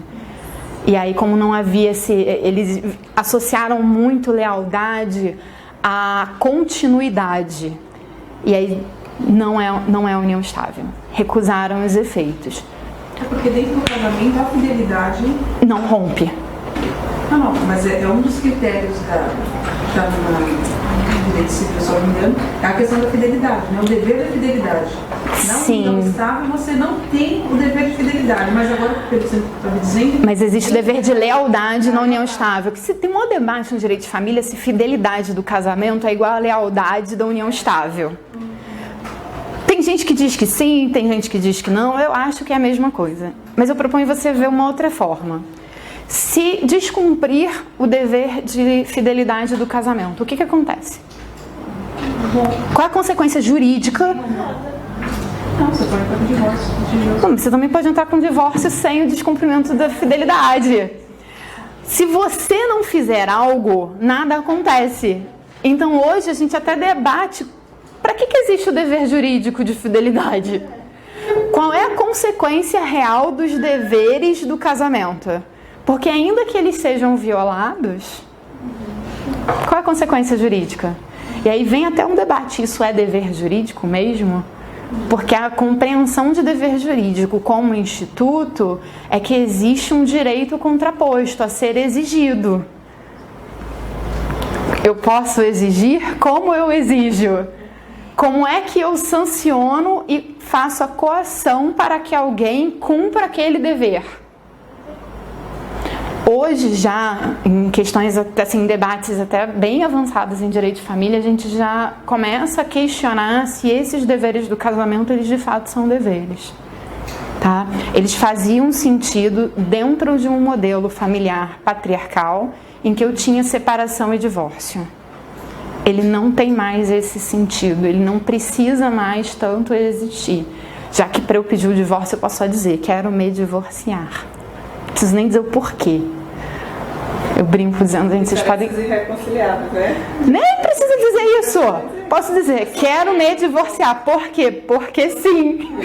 E aí, como não havia eles associaram muito lealdade à continuidade. E aí, não é união estável. Recusaram os efeitos. É porque dentro do casamento a fidelidade não rompe. Não, mas é um dos critérios da direito civil, se eu não me engano, é a questão da fidelidade, né? O dever da fidelidade. Sim. Não estável, você não tem o dever de fidelidade, mas agora, pelo que você estava dizendo... Mas existe o dever de lealdade na união estável. Que se tem um debate no direito de família se fidelidade do casamento é igual a lealdade da união estável. Tem gente que diz que sim, tem gente que diz que não, eu acho que é a mesma coisa. Mas eu proponho você ver uma outra forma. Se descumprir o dever de fidelidade do casamento, o que acontece? Qual é a consequência jurídica? Não, você pode entrar com divórcio. Não, você também pode entrar com divórcio sem o descumprimento da fidelidade. Se você não fizer algo, nada acontece. Então hoje a gente até debate para que existe o dever jurídico de fidelidade? Qual é a consequência real dos deveres do casamento? Porque ainda que eles sejam violados, qual é a consequência jurídica? E aí vem até um debate, isso é dever jurídico mesmo? Porque a compreensão de dever jurídico como instituto é que existe um direito contraposto a ser exigido. Eu posso exigir? Como eu exijo? Como é que eu sanciono e faço a coação para que alguém cumpra aquele dever? Hoje já, em questões, assim, debates até bem avançados em direito de família, a gente já começa a questionar se esses deveres do casamento, eles de fato são deveres. Tá? Eles faziam sentido dentro de um modelo familiar patriarcal em que eu tinha separação e divórcio. Ele não tem mais esse sentido, ele não precisa mais tanto existir. Já que para eu pedir o divórcio eu posso só dizer, quero me divorciar. Não preciso nem dizer o porquê. Eu brinco dizendo, gente, vocês podem... irreconciliáveis, né? Nem precisa dizer isso. Posso dizer, quero me divorciar. Por quê? Porque sim.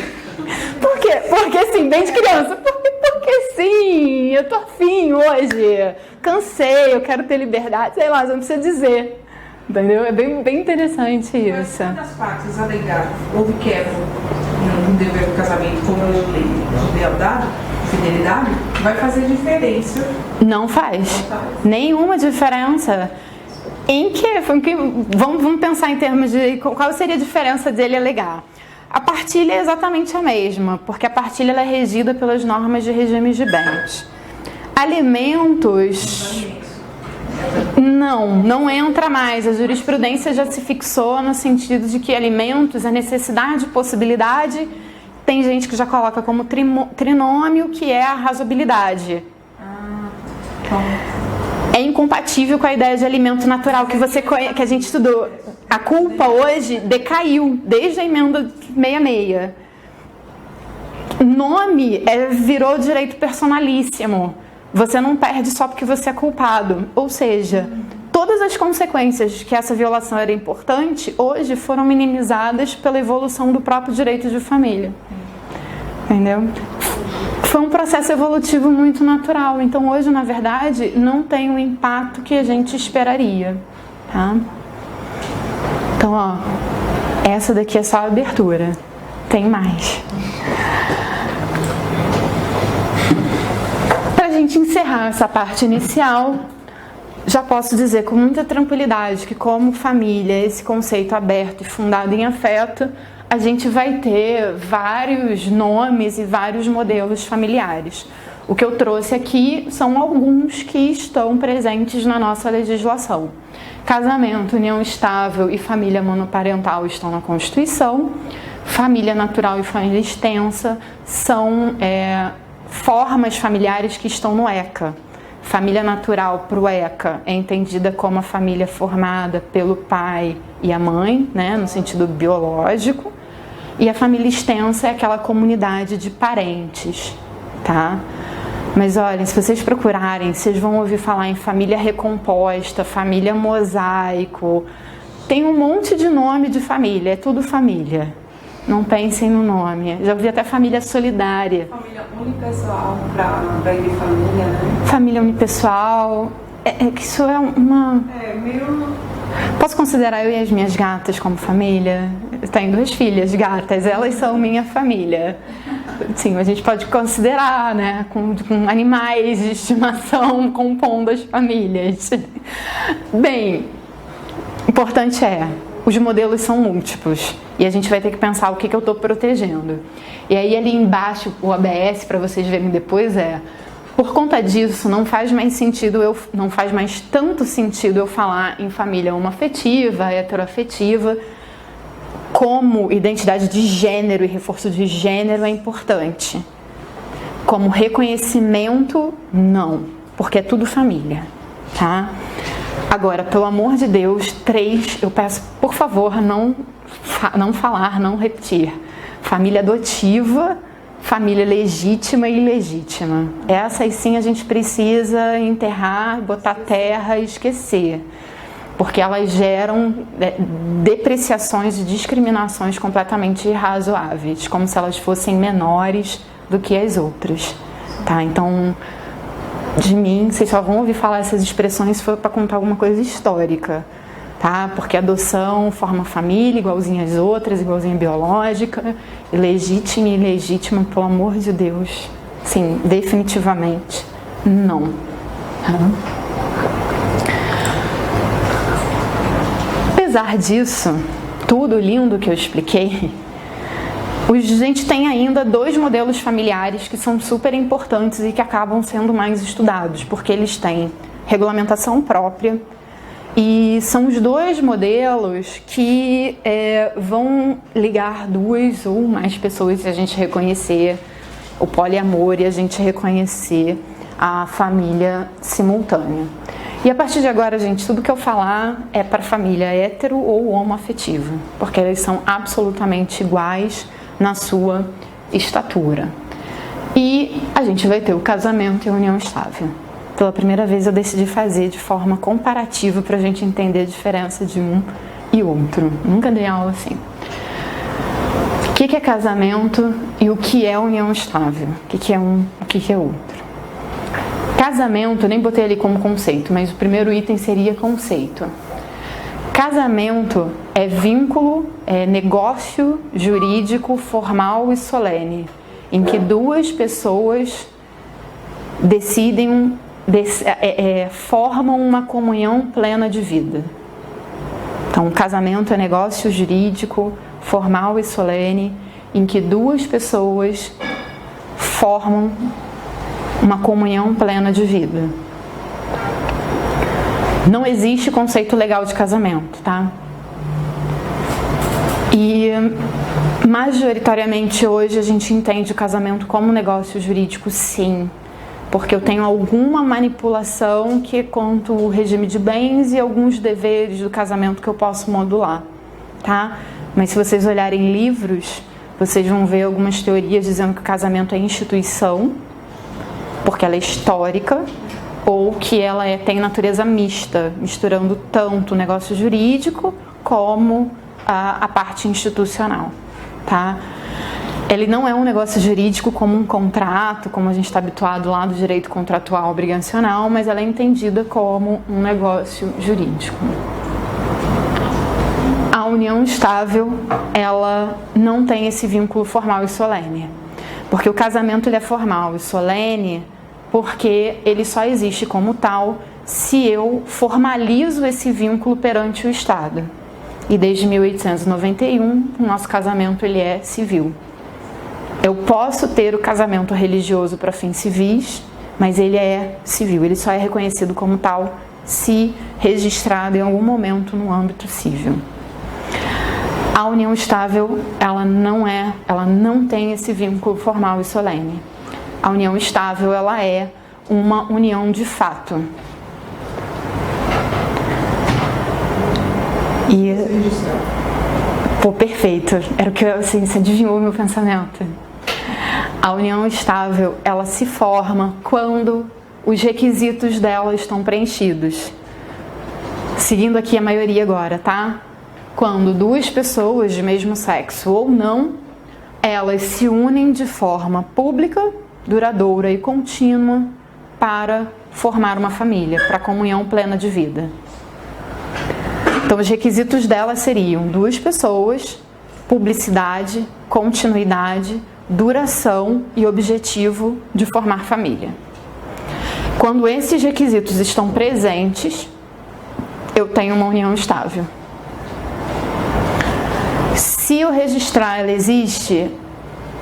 Por quê? Porque sim, bem de criança. Porque sim, eu tô afim hoje. Cansei, eu quero ter liberdade. Sei lá, você não precisa dizer. Entendeu? É bem interessante isso. Mas se uma das partes alegar houve quebra no dever do casamento como de lealdade, fidelidade, vai fazer diferença? Não faz. Nenhuma diferença. Em que vamos pensar em termos de qual seria a diferença dele alegar. A partilha é exatamente a mesma, porque a partilha ela é regida pelas normas de regimes de bens. Alimentos... Não entra mais. A jurisprudência já se fixou no sentido de que alimentos, a necessidade, possibilidade, tem gente que já coloca como trinômio, que é a razoabilidade. É incompatível com a ideia de alimento natural que a gente estudou. A culpa hoje decaiu desde a emenda 66. Nome virou direito personalíssimo. Você não perde só porque você é culpado. Ou seja, todas as consequências que essa violação era importante, hoje foram minimizadas pela evolução do próprio direito de família. Entendeu? Foi um processo evolutivo muito natural. Então, hoje, na verdade, não tem o impacto que a gente esperaria. Tá? Então, ó, essa daqui é só a abertura. Tem mais. Para a gente encerrar essa parte inicial, já posso dizer com muita tranquilidade que, como família, esse conceito aberto e fundado em afeto, a gente vai ter vários nomes e vários modelos familiares. O que eu trouxe aqui são alguns que estão presentes na nossa legislação. Casamento, união estável e família monoparental estão na Constituição. Família natural e família extensa são formas familiares que estão no ECA. Família natural para o ECA é entendida como a família formada pelo pai e a mãe, né, no sentido biológico. E a família extensa é aquela comunidade de parentes, tá? Mas olha, se vocês procurarem, vocês vão ouvir falar em família recomposta, família mosaico. Tem um monte de nome de família, é tudo família. Não pensem no nome. Já ouvi até família solidária. Família unipessoal para ir de família, né? Família unipessoal. Que isso é uma... meio... Posso considerar eu e as minhas gatas como família? Eu tenho 2 filhas gatas, elas são minha família. Sim, a gente pode considerar, né? Com animais de estimação compondo as famílias. Bem, importante os modelos são múltiplos. E a gente vai ter que pensar o que eu estou protegendo. E aí ali embaixo, o ABS, para vocês verem depois, por conta disso, não faz mais tanto sentido eu falar em família homoafetiva, heteroafetiva, como identidade de gênero e reforço de gênero é importante. Como reconhecimento, não, porque é tudo família, tá? Agora, pelo amor de Deus, 3, eu peço, por favor, não repetir. Família adotiva, família legítima e ilegítima. Essas sim a gente precisa enterrar, botar terra e esquecer. Porque elas geram depreciações e discriminações completamente irrazoáveis, como se elas fossem menores do que as outras. Tá? Então, de mim, vocês só vão ouvir falar essas expressões se for para contar alguma coisa histórica. Tá? Porque adoção forma família igualzinha às outras, igualzinha biológica, legítima e ilegítima, pelo amor de Deus. Sim, definitivamente não. Tá? Apesar disso, tudo lindo que eu expliquei, a gente tem ainda 2 modelos familiares que são super importantes e que acabam sendo mais estudados, porque eles têm regulamentação própria. E são os 2 modelos que vão ligar 2 ou mais pessoas se a gente reconhecer o poliamor e a gente reconhecer a família simultânea. E a partir de agora, gente, tudo que eu falar é para família hétero ou homoafetiva, porque eles são absolutamente iguais na sua estatura. E a gente vai ter o casamento e a união estável. Pela primeira vez eu decidi fazer de forma comparativa para a gente entender a diferença de um e outro. Nunca dei aula assim. O que é casamento e o que é união estável? O que é um, o que é outro? Casamento, eu nem botei ali como conceito, mas o primeiro item seria conceito. Casamento é vínculo, é negócio jurídico, formal e solene, em que 2 pessoas decidem formam uma comunhão plena de vida. Então, casamento é negócio jurídico, formal e solene, em que 2 pessoas formam uma comunhão plena de vida. Não existe conceito legal de casamento, tá? E majoritariamente hoje a gente entende o casamento como negócio jurídico, sim. Porque eu tenho alguma manipulação que conta o regime de bens e alguns deveres do casamento que eu posso modular, tá? Mas se vocês olharem livros, vocês vão ver algumas teorias dizendo que o casamento é instituição, porque ela é histórica, ou que ela tem natureza mista, misturando tanto o negócio jurídico como a parte institucional, tá? Ele não é um negócio jurídico como um contrato, como a gente está habituado lá do direito contratual obrigacional, mas ela é entendida como um negócio jurídico. A união estável, ela não tem esse vínculo formal e solene. Porque o casamento ele é formal e solene porque ele só existe como tal se eu formalizo esse vínculo perante o Estado. E desde 1891, o nosso casamento ele é civil. Eu posso ter o casamento religioso para fins civis, mas ele é civil, ele só é reconhecido como tal se registrado em algum momento no âmbito civil. A união estável, ela não tem esse vínculo formal e solene. A união estável, ela é uma união de fato. E, pô, perfeito. Era o que assim, você adivinhou o meu pensamento. A união estável, ela se forma quando os requisitos dela estão preenchidos. Seguindo aqui a maioria agora, tá? Quando duas pessoas de mesmo sexo ou não, elas se unem de forma pública, duradoura e contínua para formar uma família, para a comunhão plena de vida. Então, os requisitos dela seriam duas pessoas, publicidade, continuidade, duração e objetivo de formar família. Quando esses requisitos estão presentes, eu tenho uma união estável. Se eu registrar, ela existe?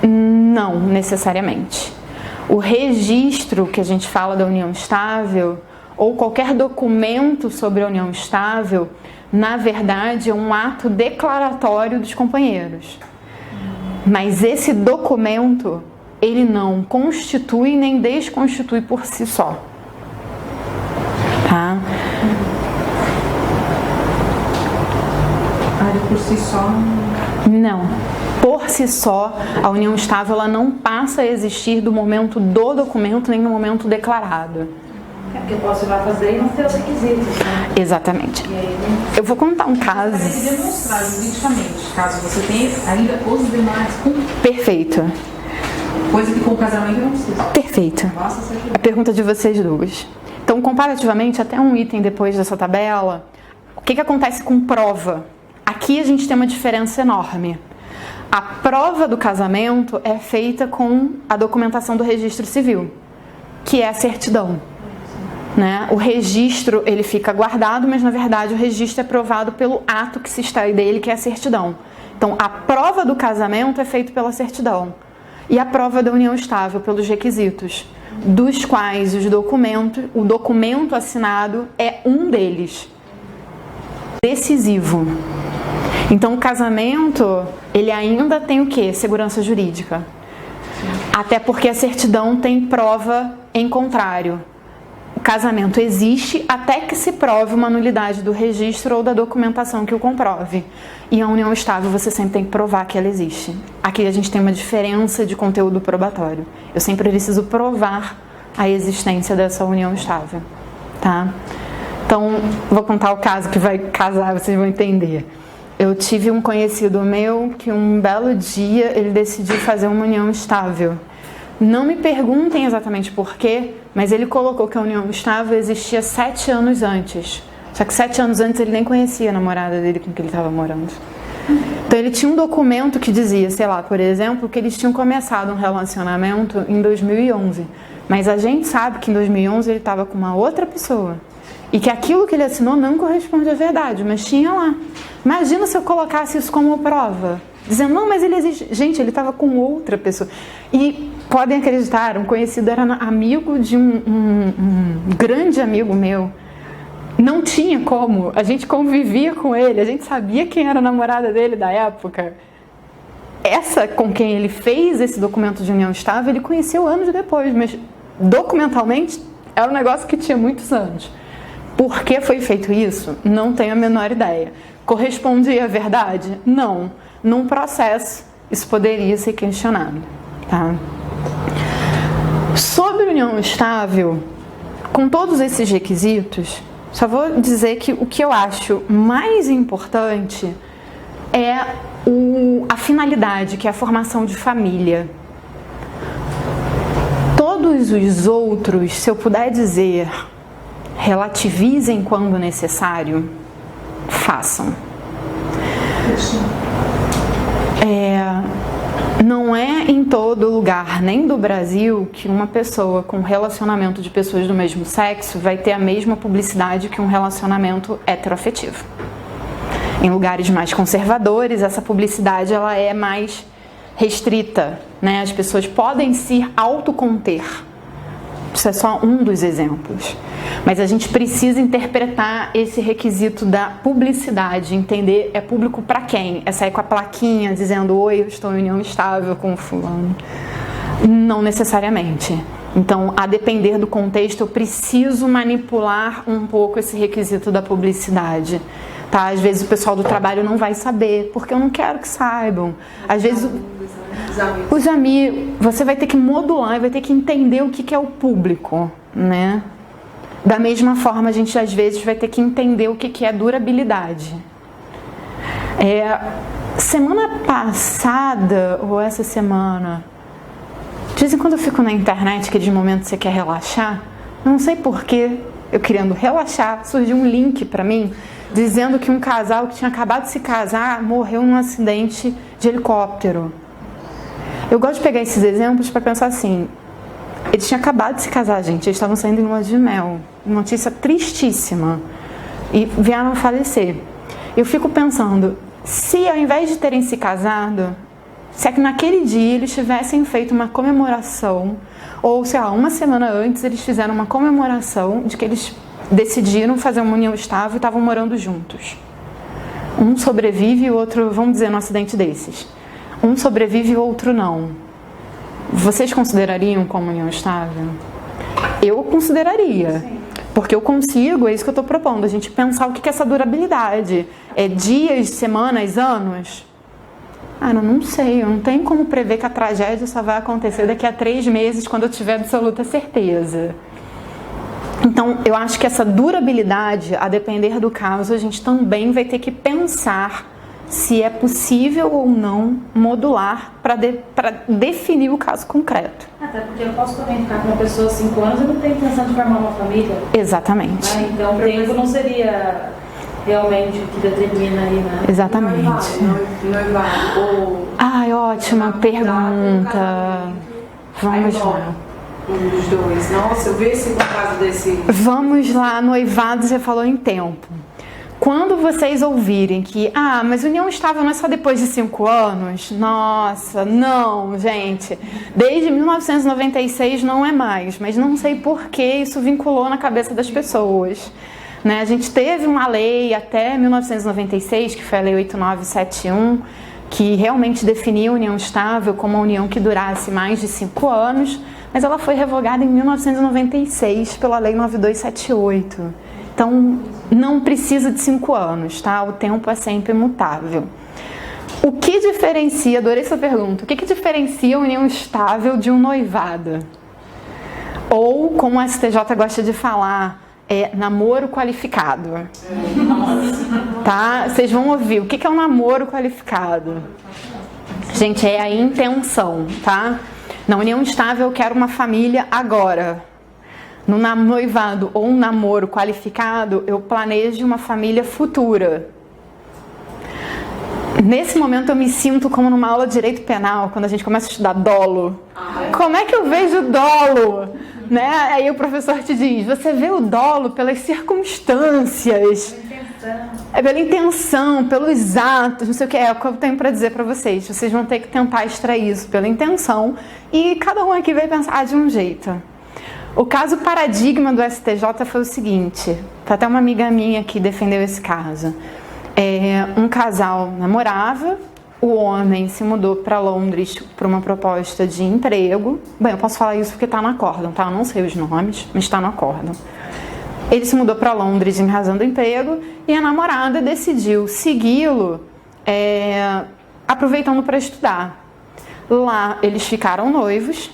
Não necessariamente. O registro que a gente fala da união estável, ou qualquer documento sobre a união estável, na verdade é um ato declaratório dos companheiros. Mas esse documento, ele não constitui nem desconstitui por si só. Tá? Por si só? Não. Por si só, a união estável ela não passa a existir do momento do documento nem no momento declarado. É porque eu posso ir lá fazer e não ter os requisitos, né? Exatamente. Eu vou contar um caso. Você vai demonstrar juridicamente, caso você tenha ainda os demais. Perfeito. Coisa que com o casamento não precisa. Perfeito. A pergunta de vocês duas. Então, comparativamente, até um item depois dessa tabela, o que acontece com prova? Aqui a gente tem uma diferença enorme. A prova do casamento é feita com a documentação do registro civil, que é a certidão. Né? O registro ele fica guardado, mas na verdade o registro é provado pelo ato que se extrai dele, que é a certidão. Então, a prova do casamento é feita pela certidão. E a prova da união estável pelos requisitos, dos quais o documento assinado é um deles. Decisivo. Então, o casamento, ele ainda tem o quê? Segurança jurídica. Até porque a certidão tem prova em contrário. O casamento existe até que se prove uma nulidade do registro ou da documentação que o comprove. E a união estável você sempre tem que provar que ela existe. Aqui a gente tem uma diferença de conteúdo probatório. Eu sempre preciso provar a existência dessa união estável. Tá? Então, vou contar o caso que vai casar, vocês vão entender. Eu tive um conhecido meu que um belo dia ele decidiu fazer uma união estável. Não me perguntem exatamente por quê, mas ele colocou que a união estável existia 7 anos antes. Só que 7 anos antes ele nem conhecia a namorada dele com quem ele estava morando. Então ele tinha um documento que dizia, sei lá, por exemplo, que eles tinham começado um relacionamento em 2011. Mas a gente sabe que em 2011 ele estava com uma outra pessoa. E que aquilo que ele assinou não corresponde à verdade, mas tinha lá. Imagina se eu colocasse isso como prova. Dizendo, não, mas ele existe. Gente, ele estava com outra pessoa. E podem acreditar, um conhecido era amigo de um grande amigo meu. Não tinha como. A gente convivia com ele, a gente sabia quem era a namorada dele da época. Essa com quem ele fez esse documento de união estável, ele conheceu anos depois, mas documentalmente era um negócio que tinha muitos anos. Por que foi feito isso? Não tenho a menor ideia. Correspondia à verdade? Não. Num processo, isso poderia ser questionado. Tá? Sobre união estável, com todos esses requisitos, só vou dizer que o que eu acho mais importante é a finalidade, que é a formação de família. Todos os outros, se eu puder dizer, relativizem quando necessário, façam. não é em todo lugar, nem do Brasil, que uma pessoa com relacionamento de pessoas do mesmo sexo vai ter a mesma publicidade que um relacionamento heteroafetivo. Em lugares mais conservadores, essa publicidade ela é mais restrita, né? As pessoas podem se autoconter. Isso é só um dos exemplos. Mas a gente precisa interpretar esse requisito da publicidade, entender é público para quem? É sair com a plaquinha dizendo oi, eu estou em união estável com o fulano. Não necessariamente. Então, a depender do contexto, eu preciso manipular um pouco esse requisito da publicidade. Tá? Às vezes o pessoal do trabalho não vai saber, porque eu não quero que saibam. Às vezes os amigos, você vai ter que modular, vai ter que entender o que é o público, né? Da mesma forma, a gente às vezes vai ter que entender o que é durabilidade. Semana passada, ou essa semana, de vez em quando eu fico na internet, aqueles momentos que você quer relaxar, não sei porquê, eu querendo relaxar, surgiu um link pra mim, dizendo que um casal que tinha acabado de se casar morreu num acidente de helicóptero. Eu gosto de pegar esses exemplos para pensar assim, eles tinham acabado de se casar, gente, eles estavam saindo em lua de mel, notícia tristíssima, e vieram a falecer. Eu fico pensando, se ao invés de terem se casado, se é que naquele dia eles tivessem feito uma comemoração, ou sei lá, uma semana antes eles fizeram uma comemoração de que eles decidiram fazer uma união estável e estavam morando juntos. Um sobrevive e o outro, vamos dizer, num acidente desses. Um sobrevive e o outro não. Vocês considerariam como união estável? Eu consideraria. Sim. Porque eu consigo, é isso que eu estou propondo, a gente pensar o que é essa durabilidade. É dias, semanas, anos? Eu não sei, eu não tenho como prever que a tragédia só vai acontecer daqui a 3 meses, quando eu tiver absoluta certeza. Então, eu acho que essa durabilidade, a depender do caso, a gente também vai ter que pensar se é possível ou não modular para definir o caso concreto. Até porque eu posso também ficar com uma pessoa há 5 anos e não tenho intenção de formar uma família. Exatamente. Então, o tempo não seria realmente o que determina aí, né? Exatamente. Noivado. Ai, ótima pergunta. Vamos lá. Um dos dois. Nossa, eu vi esse caso desse. Vamos lá, noivado, você falou em tempo. Quando vocês ouvirem que, mas união estável não é só depois de 5 anos, nossa, não, gente. Desde 1996 não é mais, mas não sei por que isso vinculou na cabeça das pessoas. Né? A gente teve uma lei até 1996, que foi a Lei 8971, que realmente definia a união estável como uma união que durasse mais de 5 anos, mas ela foi revogada em 1996 pela Lei 9278. Então, não precisa de 5 anos, tá? O tempo é sempre mutável. O que diferencia, adorei essa pergunta, o que diferencia a união estável de um noivado? Ou, como o STJ gosta de falar, namoro qualificado. Tá? Vocês vão ouvir, o que é um namoro qualificado? Gente, é a intenção, tá? Na união estável eu quero uma família agora. No noivado ou um namoro qualificado, eu planejo uma família futura. Nesse momento eu me sinto como numa aula de direito penal, quando a gente começa a estudar dolo. Como é que eu vejo dolo? Né? Aí o professor te diz, você vê o dolo pelas circunstâncias. Pela intenção, pelos atos, não sei o que é o que eu tenho para dizer para vocês. Vocês vão ter que tentar extrair isso pela intenção e cada um aqui vai pensar de um jeito. O caso paradigma do STJ foi o seguinte, até uma amiga minha que defendeu esse caso. Um casal namorava, o homem se mudou para Londres por uma proposta de emprego. Bem, eu posso falar isso porque está no acórdão, tá? Eu não sei os nomes, mas está no acórdão. Ele se mudou para Londres em razão do emprego e a namorada decidiu segui-lo, aproveitando para estudar. Lá eles ficaram noivos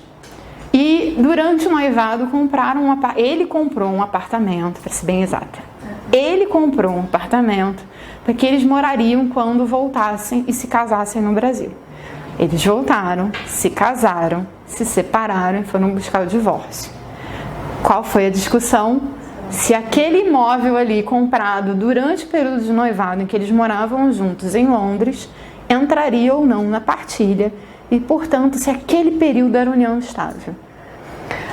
e durante o noivado ele comprou um apartamento, para ser bem exata. Ele comprou um apartamento para que eles morariam quando voltassem e se casassem no Brasil. Eles voltaram, se casaram, se separaram e foram buscar o divórcio. Qual foi a discussão? Se aquele imóvel ali comprado durante o período de noivado em que eles moravam juntos em Londres entraria ou não na partilha e, portanto, se aquele período era união estável.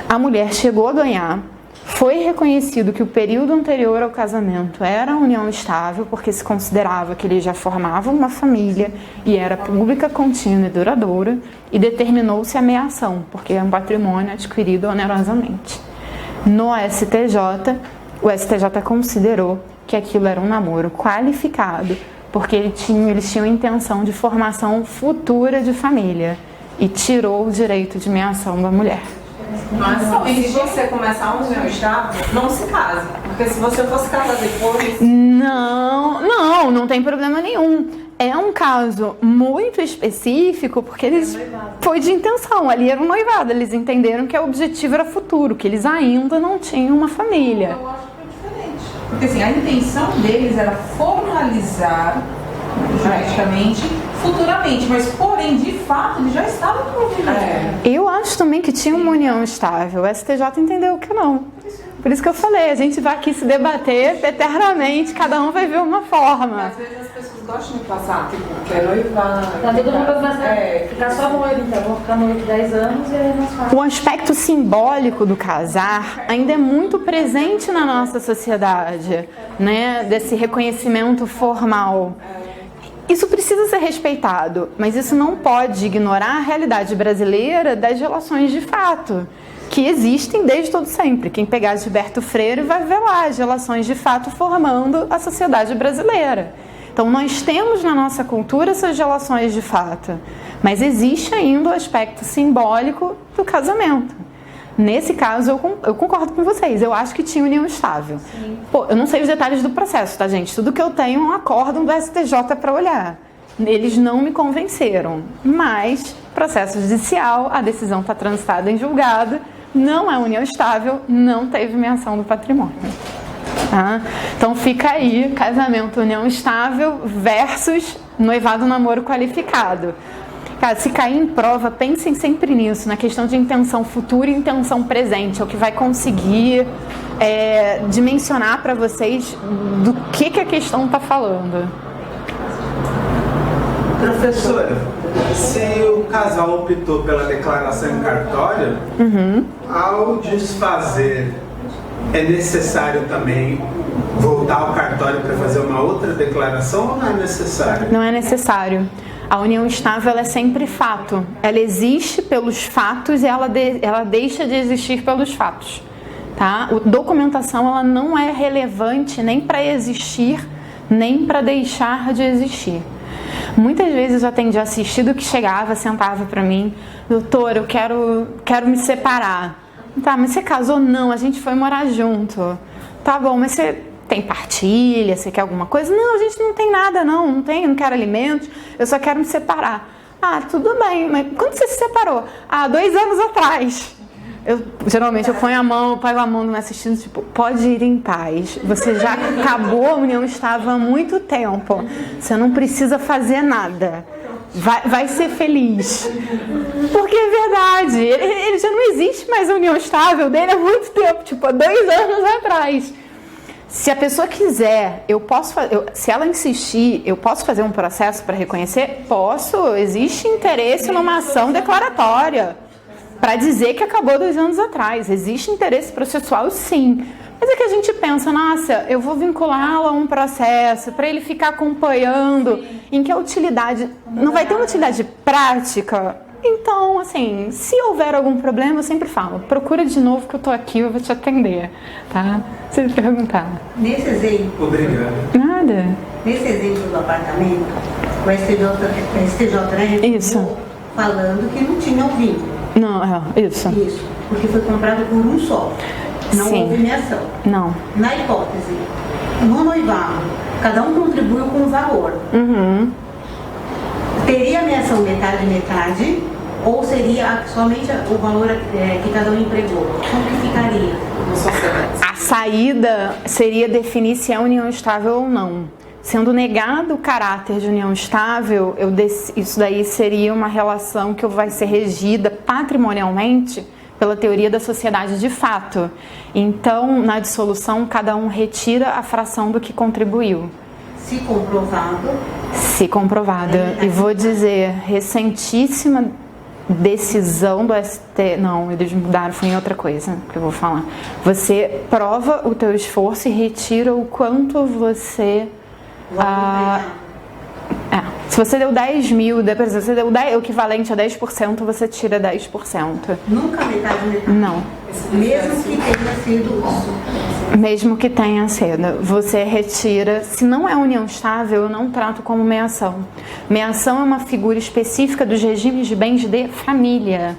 A mulher chegou a ganhar, foi reconhecido que o período anterior ao casamento era união estável, porque se considerava que ele já formava uma família e era pública, contínua e duradoura, e determinou-se a meação, porque é um patrimônio adquirido onerosamente. No STJ, o STJ considerou que aquilo era um namoro qualificado, porque eles tinham intenção de formação futura de família, e tirou o direito de meação da mulher. Mas se você começar um união estável, não se case. Porque se você fosse casar depois... Não tem problema nenhum. É um caso muito específico, porque eles foi de intenção, ali era um noivado, eles entenderam que o objetivo era futuro, que eles ainda não tinham uma família. Eu acho que é diferente. Porque assim, a intenção deles era formalizar juridicamente, futuramente, mas porém, de fato, eles já estavam envolvidos. Eu acho também que tinha uma união estável, o STJ entendeu que não. Por isso que eu falei, a gente vai aqui se debater eternamente, cada um vai ver uma forma. Às vezes as pessoas gostam de passar, tipo, quer noivar. Tá todo mundo vai ficar só noivo, então. Vou ficar noivo 10 anos e aí nós fazemos. O aspecto simbólico do casar ainda é muito presente na nossa sociedade, né? Desse reconhecimento formal. Isso precisa ser respeitado, mas isso não pode ignorar a realidade brasileira das relações de fato, que existem desde todo sempre. Quem pegar Gilberto Freire vai ver lá as relações de fato formando a sociedade brasileira. Então nós temos na nossa cultura essas relações de fato, mas existe ainda o aspecto simbólico do casamento. Nesse caso, eu concordo com vocês. Eu acho que tinha união estável. Pô, eu não sei os detalhes do processo, tá, gente? Tudo que eu tenho é um acórdão do STJ para olhar. Eles não me convenceram. Mas, processo judicial, a decisão está transitada em julgado, não é união estável, não teve meação do patrimônio. Tá? Então fica aí, casamento união estável versus noivado namoro qualificado. Cara, se cair em prova, pensem sempre nisso, na questão de intenção futura e intenção presente, é o que vai conseguir dimensionar para vocês do que a questão está falando. Professora, se o casal optou pela declaração em cartório, ao desfazer, é necessário também voltar ao cartório para fazer uma outra declaração ou não é necessário? Não é necessário. A união estável é sempre fato. Ela existe pelos fatos e ela deixa de existir pelos fatos. Tá? A documentação ela não é relevante nem para existir, nem para deixar de existir. Muitas vezes eu já atendi assistido que chegava, sentava para mim, doutor, eu quero me separar. Tá, mas você casou? Não, a gente foi morar junto. Tá bom, mas você tem partilha, você quer alguma coisa? Não, a gente não tem nada, não quero alimentos, eu só quero me separar. Ah, tudo bem, mas quando você se separou? 2 anos atrás. Geralmente eu ponho a mão me assistindo, tipo, pode ir em paz. Você já acabou a união estável há muito tempo. Você não precisa fazer nada. Vai ser feliz. Porque é verdade, ele já não existe mais a união estável dele há muito tempo, tipo, há 2 anos atrás. Se a pessoa quiser, se ela insistir, eu posso fazer um processo para reconhecer? Posso. Existe interesse numa ação declaratória para dizer que acabou 2 anos atrás. Existe interesse processual, sim. Mas é que a gente pensa, nossa, eu vou vinculá-lo a um processo para ele ficar acompanhando, em que a utilidade não vai ter uma utilidade prática. Então, assim, se houver algum problema, eu sempre falo, procura de novo que eu tô aqui, eu vou te atender, tá? Se me perguntar. Nesse exemplo... Obrigado. Nada. Nesse exemplo do apartamento, o STJ Isso. Falando que não tinha o vínculo. Não, isso. Isso, porque foi comprado por um só. Não Sim. houve meação. Não. Na hipótese, no noivado, cada um contribuiu com um valor. Teria meação metade, ou seria somente o valor que cada um empregou? Como que ficaria? A saída seria definir se é união estável ou não. Sendo negado o caráter de união estável, isso daí seria uma relação que vai ser regida patrimonialmente pela teoria da sociedade de fato. Então, na dissolução, cada um retira a fração do que contribuiu. Se comprovado. Se comprovada. E vou dizer, recentíssima decisão do ST... Não, eles mudaram, foi em outra coisa que eu vou falar. Você prova o teu esforço e retira o quanto você... se você deu 10 mil, depois você deu o equivalente a 10%, você tira 10%. Nunca metade? Não. Mesmo que tenha sido isso. Mesmo que tenha sido, você retira. Se não é união estável, eu não trato como meação. Meação é uma figura específica dos regimes de bens de família.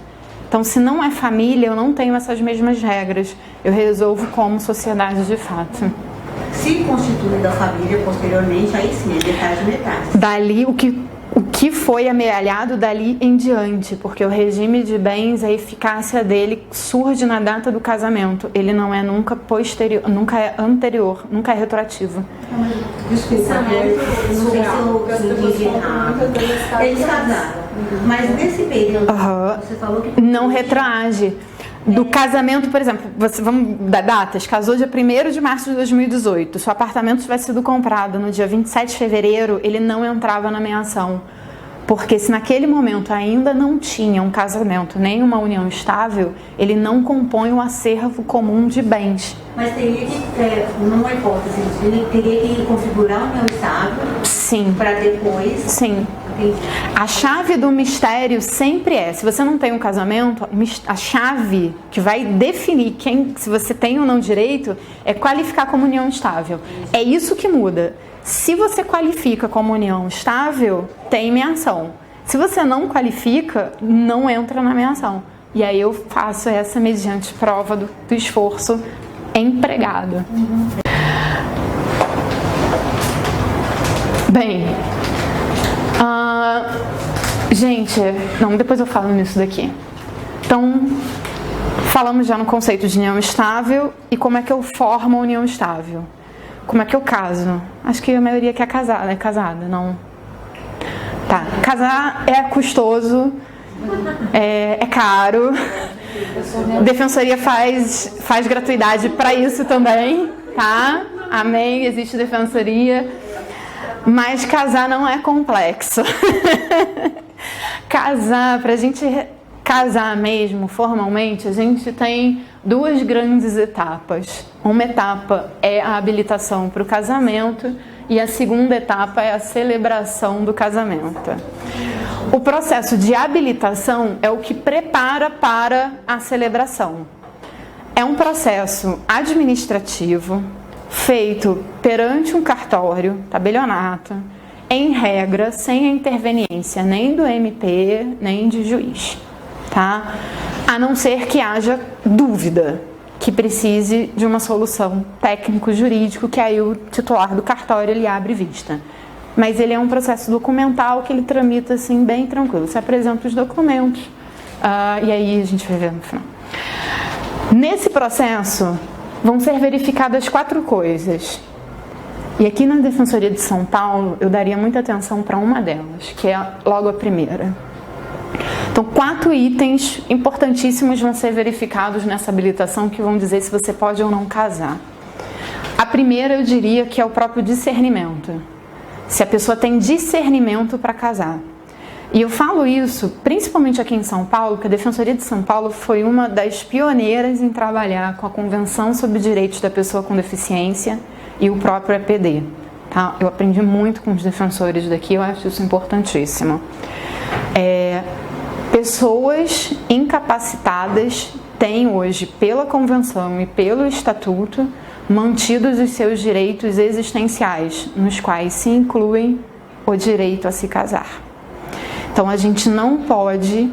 Então, se não é família, eu não tenho essas mesmas regras. Eu resolvo como sociedade de fato. Se constitui da família posteriormente, aí sim, é metade. Dali, o que foi amealhado dali em diante, porque o regime de bens, a eficácia dele surge na data do casamento. Ele não é nunca posterior, nunca é anterior, nunca é retroativo. Desculpa, não sei se eu entendi errado. Eles casaram, mas nesse período, você falou que... Não retroage. Do casamento, por exemplo, vamos dar datas, casou dia 1º de março de 2018, se o apartamento tivesse sido comprado no dia 27 de fevereiro, ele não entrava na meação. Porque se naquele momento ainda não tinha um casamento nem uma união estável, ele não compõe um acervo comum de bens. Mas teria que, numa hipótese, ele teria que configurar a união estável? Sim. Para depois? Sim. A chave do mistério sempre é, se você não tem um casamento, a chave que vai definir se você tem ou não direito é qualificar como união estável. É isso que muda. Se você qualifica como união estável, tem meação. Se você não qualifica, não entra na meação. E aí eu faço essa mediante prova do esforço empregado. Bem... gente, não, depois eu falo nisso daqui. Então, falamos já no conceito de união estável e como é que eu formo a união estável. Como é que eu caso? Acho que a maioria quer casar, né? Casada, não. Tá, casar é custoso, é caro. A Defensoria faz gratuidade para isso também, tá? Amém, existe Defensoria. Mas casar não é complexo. Casar, pra gente casar mesmo, formalmente, a gente tem duas grandes etapas. Uma etapa é a habilitação para o casamento e a segunda etapa é a celebração do casamento. O processo de habilitação é o que prepara para a celebração. É um processo administrativo feito perante um cartório, tabelionato, em regra, sem a interveniência nem do MP, nem de juiz, tá? A não ser que haja dúvida, que precise de uma solução técnico-jurídico, que aí o titular do cartório ele abre vista. Mas ele é um processo documental que ele tramita assim bem tranquilo. Você apresenta os documentos e aí a gente vai ver no final. Nesse processo vão ser verificadas 4 coisas. E aqui na Defensoria de São Paulo, eu daria muita atenção para uma delas, que é logo a primeira. Então, 4 itens importantíssimos vão ser verificados nessa habilitação que vão dizer se você pode ou não casar. A primeira, eu diria que é o próprio discernimento. Se a pessoa tem discernimento para casar. E eu falo isso principalmente aqui em São Paulo, porque a Defensoria de São Paulo foi uma das pioneiras em trabalhar com a Convenção sobre Direitos da Pessoa com Deficiência e o próprio EPD. Tá? Eu aprendi muito com os defensores daqui, eu acho isso importantíssimo. Pessoas incapacitadas têm hoje, pela Convenção e pelo Estatuto, mantidos os seus direitos existenciais, nos quais se incluem o direito a se casar. Então, a gente não pode,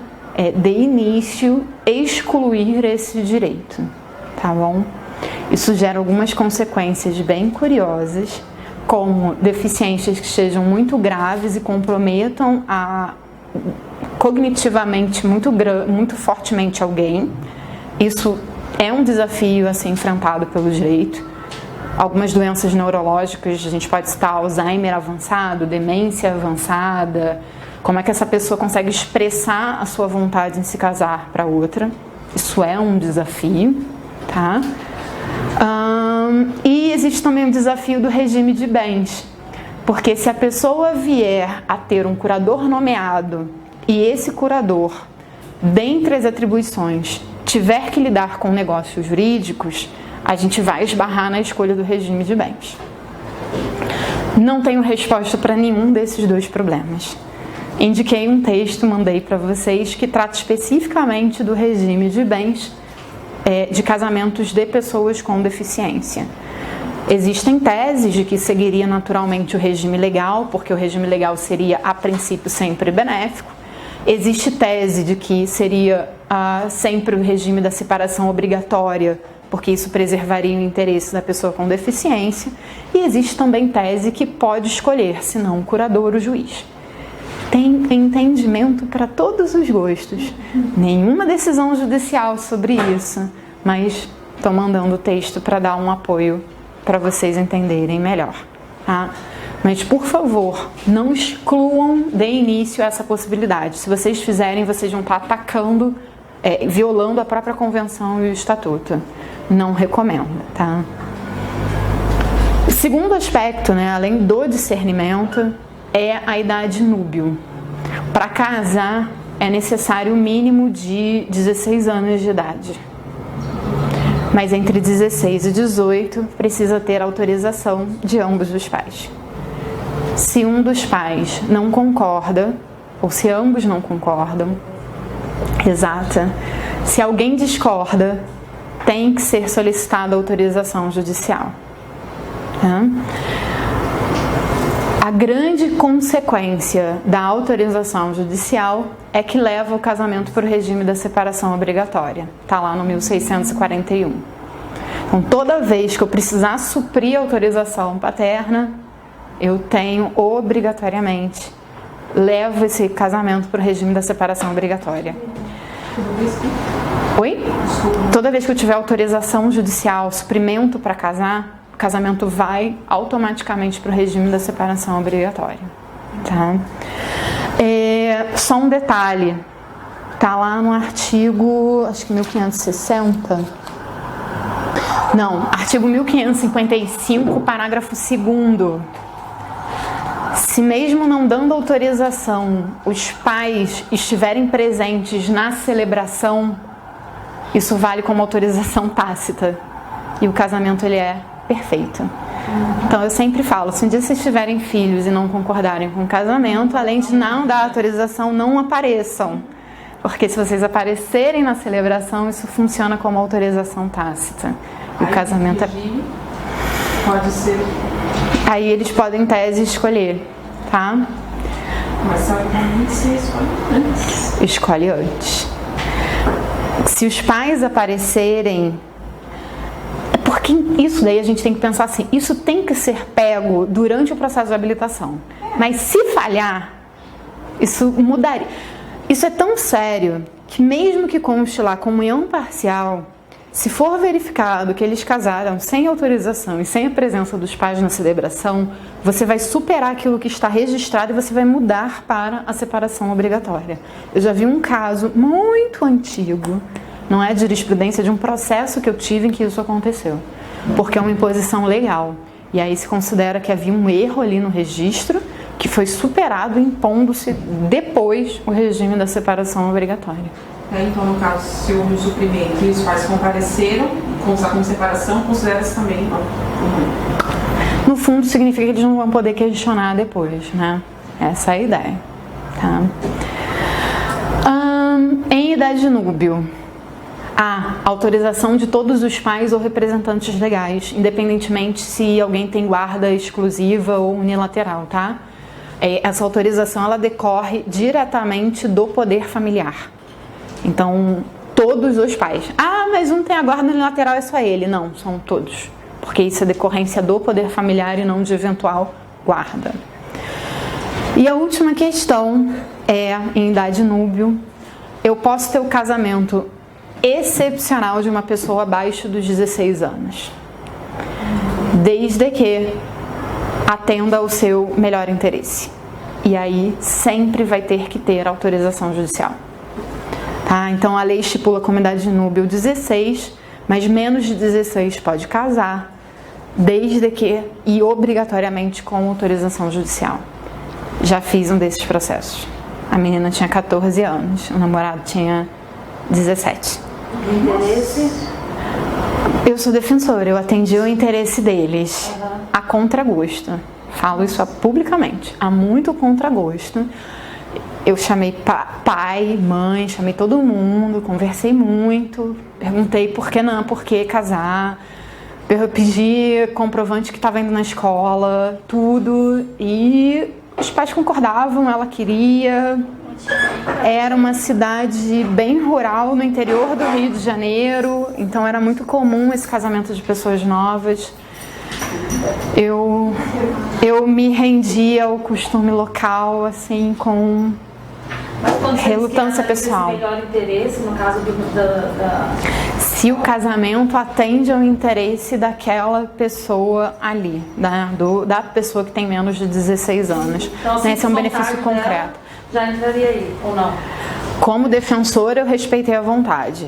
de início, excluir esse direito, tá bom? Isso gera algumas consequências bem curiosas, como deficiências que sejam muito graves e comprometam cognitivamente muito fortemente alguém. Isso é um desafio a ser enfrentado pelo direito. Algumas doenças neurológicas, a gente pode citar Alzheimer avançado, demência avançada. Como é que essa pessoa consegue expressar a sua vontade em se casar para outra? Isso é um desafio, tá? E existe também o desafio do regime de bens, porque se a pessoa vier a ter um curador nomeado e esse curador dentre as atribuições, tiver que lidar com negócios jurídicos, a gente vai esbarrar na escolha do regime de bens. Não tenho resposta para nenhum desses dois problemas. Indiquei um texto, mandei para vocês, que trata especificamente do regime de bens de casamentos de pessoas com deficiência. Existem teses de que seguiria naturalmente o regime legal, porque o regime legal seria, a princípio, sempre benéfico. Existe tese de que seria sempre o regime da separação obrigatória, porque isso preservaria o interesse da pessoa com deficiência. E existe também tese que pode escolher, se não o curador, o juiz. Tem entendimento para todos os gostos. Nenhuma decisão judicial sobre isso, mas estou mandando o texto para dar um apoio para vocês entenderem melhor, tá? Mas, por favor, não excluam de início essa possibilidade. Se vocês fizerem, vocês vão estar atacando, violando a própria convenção e o estatuto. Não recomendo, tá? O segundo aspecto, né, além do discernimento, é a idade núbil. Para casar, é necessário o mínimo de 16 anos de idade. Mas entre 16 e 18, precisa ter autorização de ambos os pais. Se um dos pais não concorda, ou se ambos não concordam, se alguém discorda, tem que ser solicitada autorização judicial. Tá? A grande consequência da autorização judicial é que leva o casamento para o regime da separação obrigatória. Está lá no 1641. Então, toda vez que eu precisar suprir a autorização paterna, eu tenho obrigatoriamente, levo esse casamento para o regime da separação obrigatória. Oi? Toda vez que eu tiver autorização judicial, suprimento para casar, o casamento vai automaticamente para o regime da separação obrigatória. Tá? Só um detalhe, tá lá no artigo, acho que 1560, não, artigo 1555, parágrafo 2º. Se mesmo não dando autorização, os pais estiverem presentes na celebração, isso vale como autorização tácita. E o casamento, ele é perfeito. Então, eu sempre falo, se um dia vocês tiverem filhos e não concordarem com o casamento, além de não dar autorização, não apareçam. Porque se vocês aparecerem na celebração, isso funciona como autorização tácita. E o casamento pode ser... Aí eles podem, em tese, escolher, tá? Mas certamente você escolhe antes. Escolhe antes. Se os pais aparecerem... Porque isso daí a gente tem que pensar assim, isso tem que ser pego durante o processo de habilitação. Mas se falhar, isso mudaria. Isso é tão sério que mesmo que conste lá comunhão parcial, se for verificado que eles casaram sem autorização e sem a presença dos pais na celebração, você vai superar aquilo que está registrado e você vai mudar para a separação obrigatória. Eu já vi um caso muito antigo, não é de jurisprudência, de um processo que eu tive em que isso aconteceu, porque é uma imposição legal. E aí se considera que havia um erro ali no registro, que foi superado impondo-se depois o regime da separação obrigatória. Então, no caso, se houve um suprimento e os pais compareceram, com separação, considera-se também não. No fundo, significa que eles não vão poder questionar depois, né? Essa é a ideia. Tá? Em idade núbil, há autorização de todos os pais ou representantes legais, independentemente se alguém tem guarda exclusiva ou unilateral, tá? Essa autorização, ela decorre diretamente do poder familiar. Então, todos os pais. Mas um tem a guarda unilateral, é só ele. Não, são todos. Porque isso é decorrência do poder familiar e não de eventual guarda. E a última questão é, em idade núbil, eu posso ter o casamento excepcional de uma pessoa abaixo dos 16 anos. Desde que atenda ao seu melhor interesse. E aí, sempre vai ter que ter autorização judicial. Tá? Então, a lei estipula como idade núbil 16, mas menos de 16 pode casar, desde que, e obrigatoriamente com autorização judicial. Já fiz um desses processos. A menina tinha 14 anos, o namorado tinha 17. Interesse? Eu sou defensora, eu atendi o interesse deles a contragosto. Falo isso publicamente, a muito contragosto. Eu chamei pai, mãe, chamei todo mundo, conversei muito, perguntei por que não, por que casar. Eu pedi comprovante que estava indo na escola, tudo, e os pais concordavam, ela queria. Era uma cidade bem rural no interior do Rio de Janeiro, então era muito comum esse casamento de pessoas novas. Eu me rendia ao costume local, assim, com relutância pessoal. Melhor interesse, no caso Se o casamento atende ao interesse daquela pessoa ali, da pessoa que tem menos de 16 anos. Então, esse é um benefício concreto. Já entraria aí, ou não? Como defensora, eu respeitei a vontade.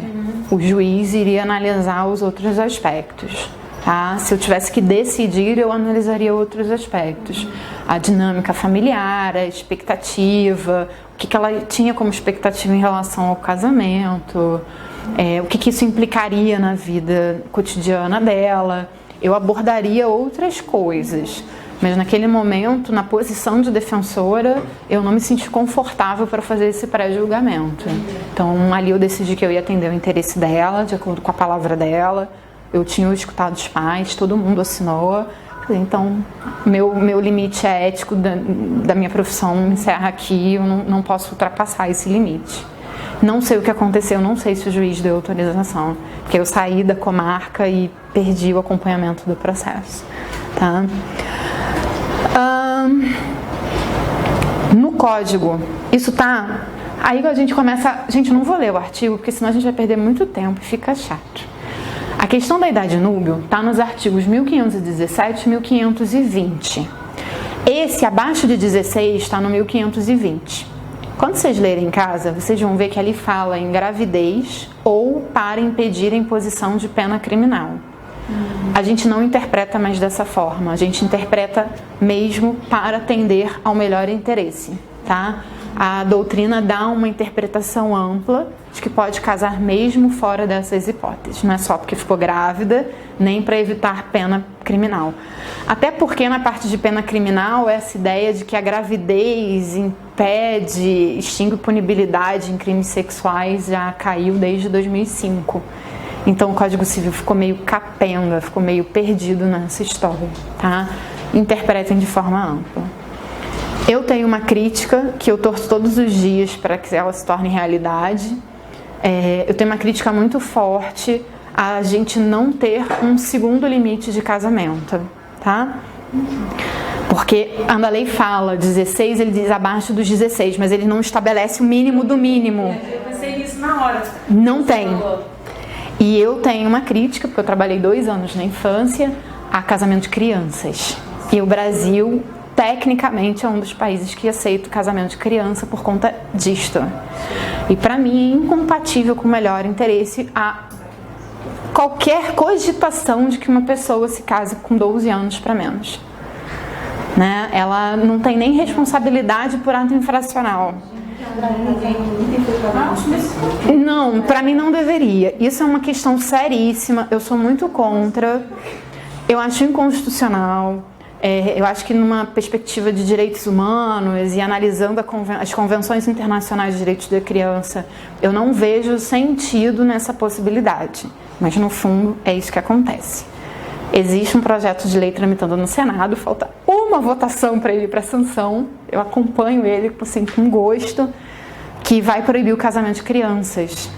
O juiz iria analisar os outros aspectos. Tá? Se eu tivesse que decidir, eu analisaria outros aspectos. A dinâmica familiar, a expectativa, o que ela tinha como expectativa em relação ao casamento, o que isso implicaria na vida cotidiana dela. Eu abordaria outras coisas. Mas naquele momento, na posição de defensora, eu não me senti confortável para fazer esse pré-julgamento. Então, ali eu decidi que eu ia atender o interesse dela, de acordo com a palavra dela. Eu tinha escutado os pais, todo mundo assinou. Então, meu limite ético da minha profissão encerra aqui, eu não posso ultrapassar esse limite. Não sei o que aconteceu, não sei se o juiz deu autorização, porque eu saí da comarca e perdi o acompanhamento do processo. Tá? No código, isso tá... Aí a gente começa... Gente, não vou ler o artigo, porque senão a gente vai perder muito tempo e fica chato. A questão da idade núbil está nos artigos 1517 e 1520. Esse abaixo de 16 está no 1520. Quando vocês lerem em casa, vocês vão ver que ali fala em gravidez ou para impedir a imposição de pena criminal. A gente não interpreta mais dessa forma, a gente interpreta mesmo para atender ao melhor interesse, tá? A doutrina dá uma interpretação ampla de que pode casar mesmo fora dessas hipóteses. Não é só porque ficou grávida, nem para evitar pena criminal. Até porque na parte de pena criminal, essa ideia de que a gravidez impede, extingue punibilidade em crimes sexuais já caiu desde 2005. Então o Código Civil ficou meio capenga, ficou meio perdido nessa história, tá? Interpretem de forma ampla. Eu tenho uma crítica que eu torço todos os dias para que ela se torne realidade. Eu tenho uma crítica muito forte a gente não ter um segundo limite de casamento, tá? Porque a lei fala 16, ele diz abaixo dos 16, mas ele não estabelece o mínimo do mínimo. Eu pensei nisso na hora. Não tem. E eu tenho uma crítica, porque eu trabalhei 2 anos na infância, a casamento de crianças. E o Brasil, tecnicamente, é um dos países que aceita o casamento de criança por conta disto. E para mim é incompatível com o melhor interesse a qualquer cogitação de que uma pessoa se case com 12 anos para menos. Né? Ela não tem nem responsabilidade por ato infracional. Não, para mim não deveria. Isso é uma questão seríssima. Eu sou muito contra. Eu acho inconstitucional. Eu acho que numa perspectiva de direitos humanos e analisando as convenções internacionais de direitos da criança, eu não vejo sentido nessa possibilidade. Mas no fundo é isso que acontece. Existe um projeto de lei tramitando no Senado, falta uma votação para ele ir para sanção. Eu acompanho ele assim, com gosto, que vai proibir o casamento de crianças.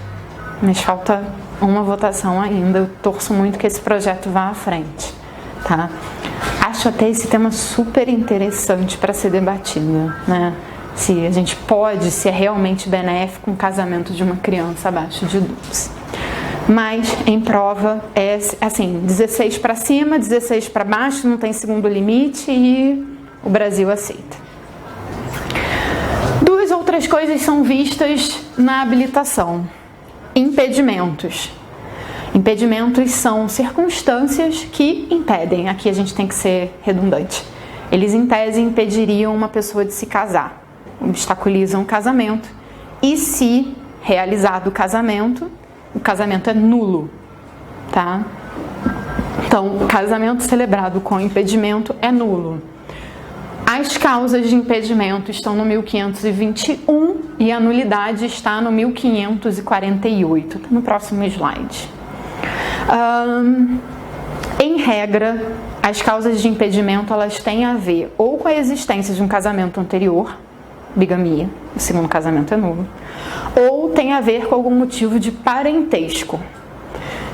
Mas falta uma votação ainda. Eu torço muito que esse projeto vá à frente. Tá? Acho até esse tema super interessante para ser debatido, né? Se a gente pode, se é realmente benéfico um casamento de uma criança abaixo de 12. Mas em prova é assim, 16 para cima, 16 para baixo, não tem segundo limite e o Brasil aceita. 2 outras coisas são vistas na habilitação. Impedimentos. Impedimentos são circunstâncias que impedem. Aqui a gente tem que ser redundante. Eles, em tese, impediriam uma pessoa de se casar. obstaculizam o casamento. E se realizado o casamento é nulo, tá? Então, o casamento celebrado com impedimento é nulo. As causas de impedimento estão no 1521 e a nulidade está no 1548. Tá no próximo slide. Em regra, as causas de impedimento elas têm a ver ou com a existência de um casamento anterior, bigamia, o segundo casamento é nulo, ou tem a ver com algum motivo de parentesco.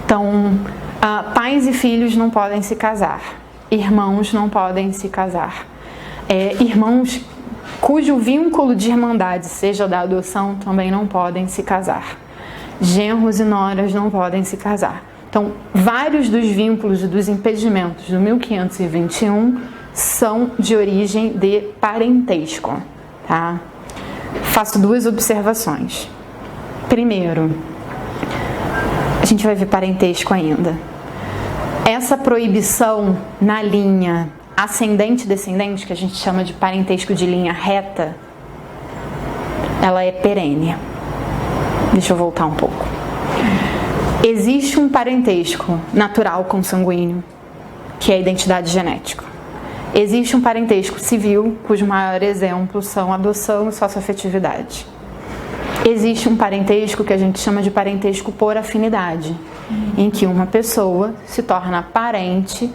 Então, pais e filhos não podem se casar, irmãos não podem se casar. Irmãos cujo vínculo de irmandade seja da adoção também não podem se casar. Genros e noras não podem se casar. Então, vários dos vínculos e dos impedimentos do 1521 são de origem de parentesco, tá? Faço duas observações. Primeiro, a gente vai ver parentesco ainda. Essa proibição na linha ascendente e descendente, que a gente chama de parentesco de linha reta, ela é perene. Deixa eu voltar um pouco. Existe um parentesco natural consanguíneo, que é a identidade genética. Existe um parentesco civil, cujo maior exemplo são adoção e socioafetividade. Existe um parentesco que a gente chama de parentesco por afinidade, em que uma pessoa se torna parente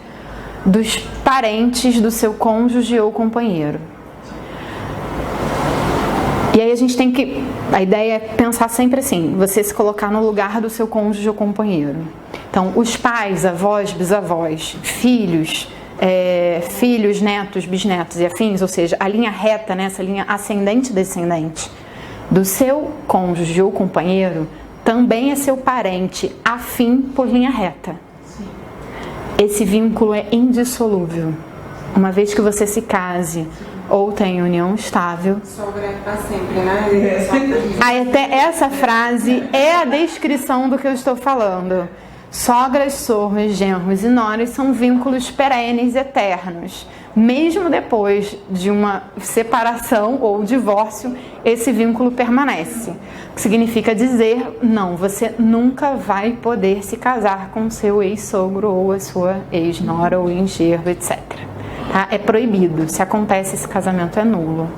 dos parentes do seu cônjuge ou companheiro. E aí a ideia é pensar sempre assim, você se colocar no lugar do seu cônjuge ou companheiro. Então, os pais, avós, bisavós, filhos, netos, bisnetos e afins, ou seja, a linha reta, né, essa linha ascendente e descendente do seu cônjuge ou companheiro, também é seu parente afim por linha reta. Esse vínculo é indissolúvel. Uma vez que você se case ou tenha união estável. Sogra é pra sempre, né? Aí até essa frase é a descrição do que eu estou falando. Sogras, sogros, genros e noras são vínculos perenes, eternos. Mesmo depois de uma separação ou divórcio, esse vínculo permanece. O que significa dizer, não, você nunca vai poder se casar com seu ex-sogro ou a sua ex-nora ou ex-genro, etc. Tá? É proibido. Se acontece, esse casamento é nulo.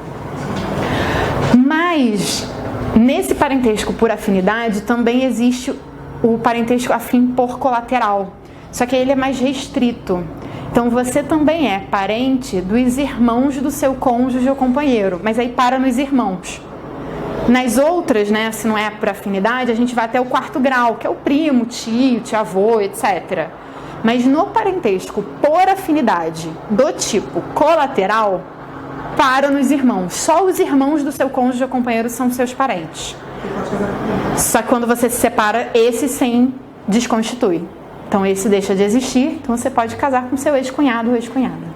Mas, nesse parentesco por afinidade, também existe o parentesco afim por colateral. Só que ele é mais restrito. Então, você também é parente dos irmãos do seu cônjuge ou companheiro, mas aí para nos irmãos. Nas outras, né, se não é por afinidade, a gente vai até o 4º grau, que é o primo, tio, tia-avô, etc. Mas no parentesco por afinidade do tipo colateral, para nos irmãos. Só os irmãos do seu cônjuge ou companheiro são seus parentes. Só que quando você se separa, esse sim desconstitui. Então esse deixa de existir, então você pode casar com seu ex-cunhado ou ex-cunhada.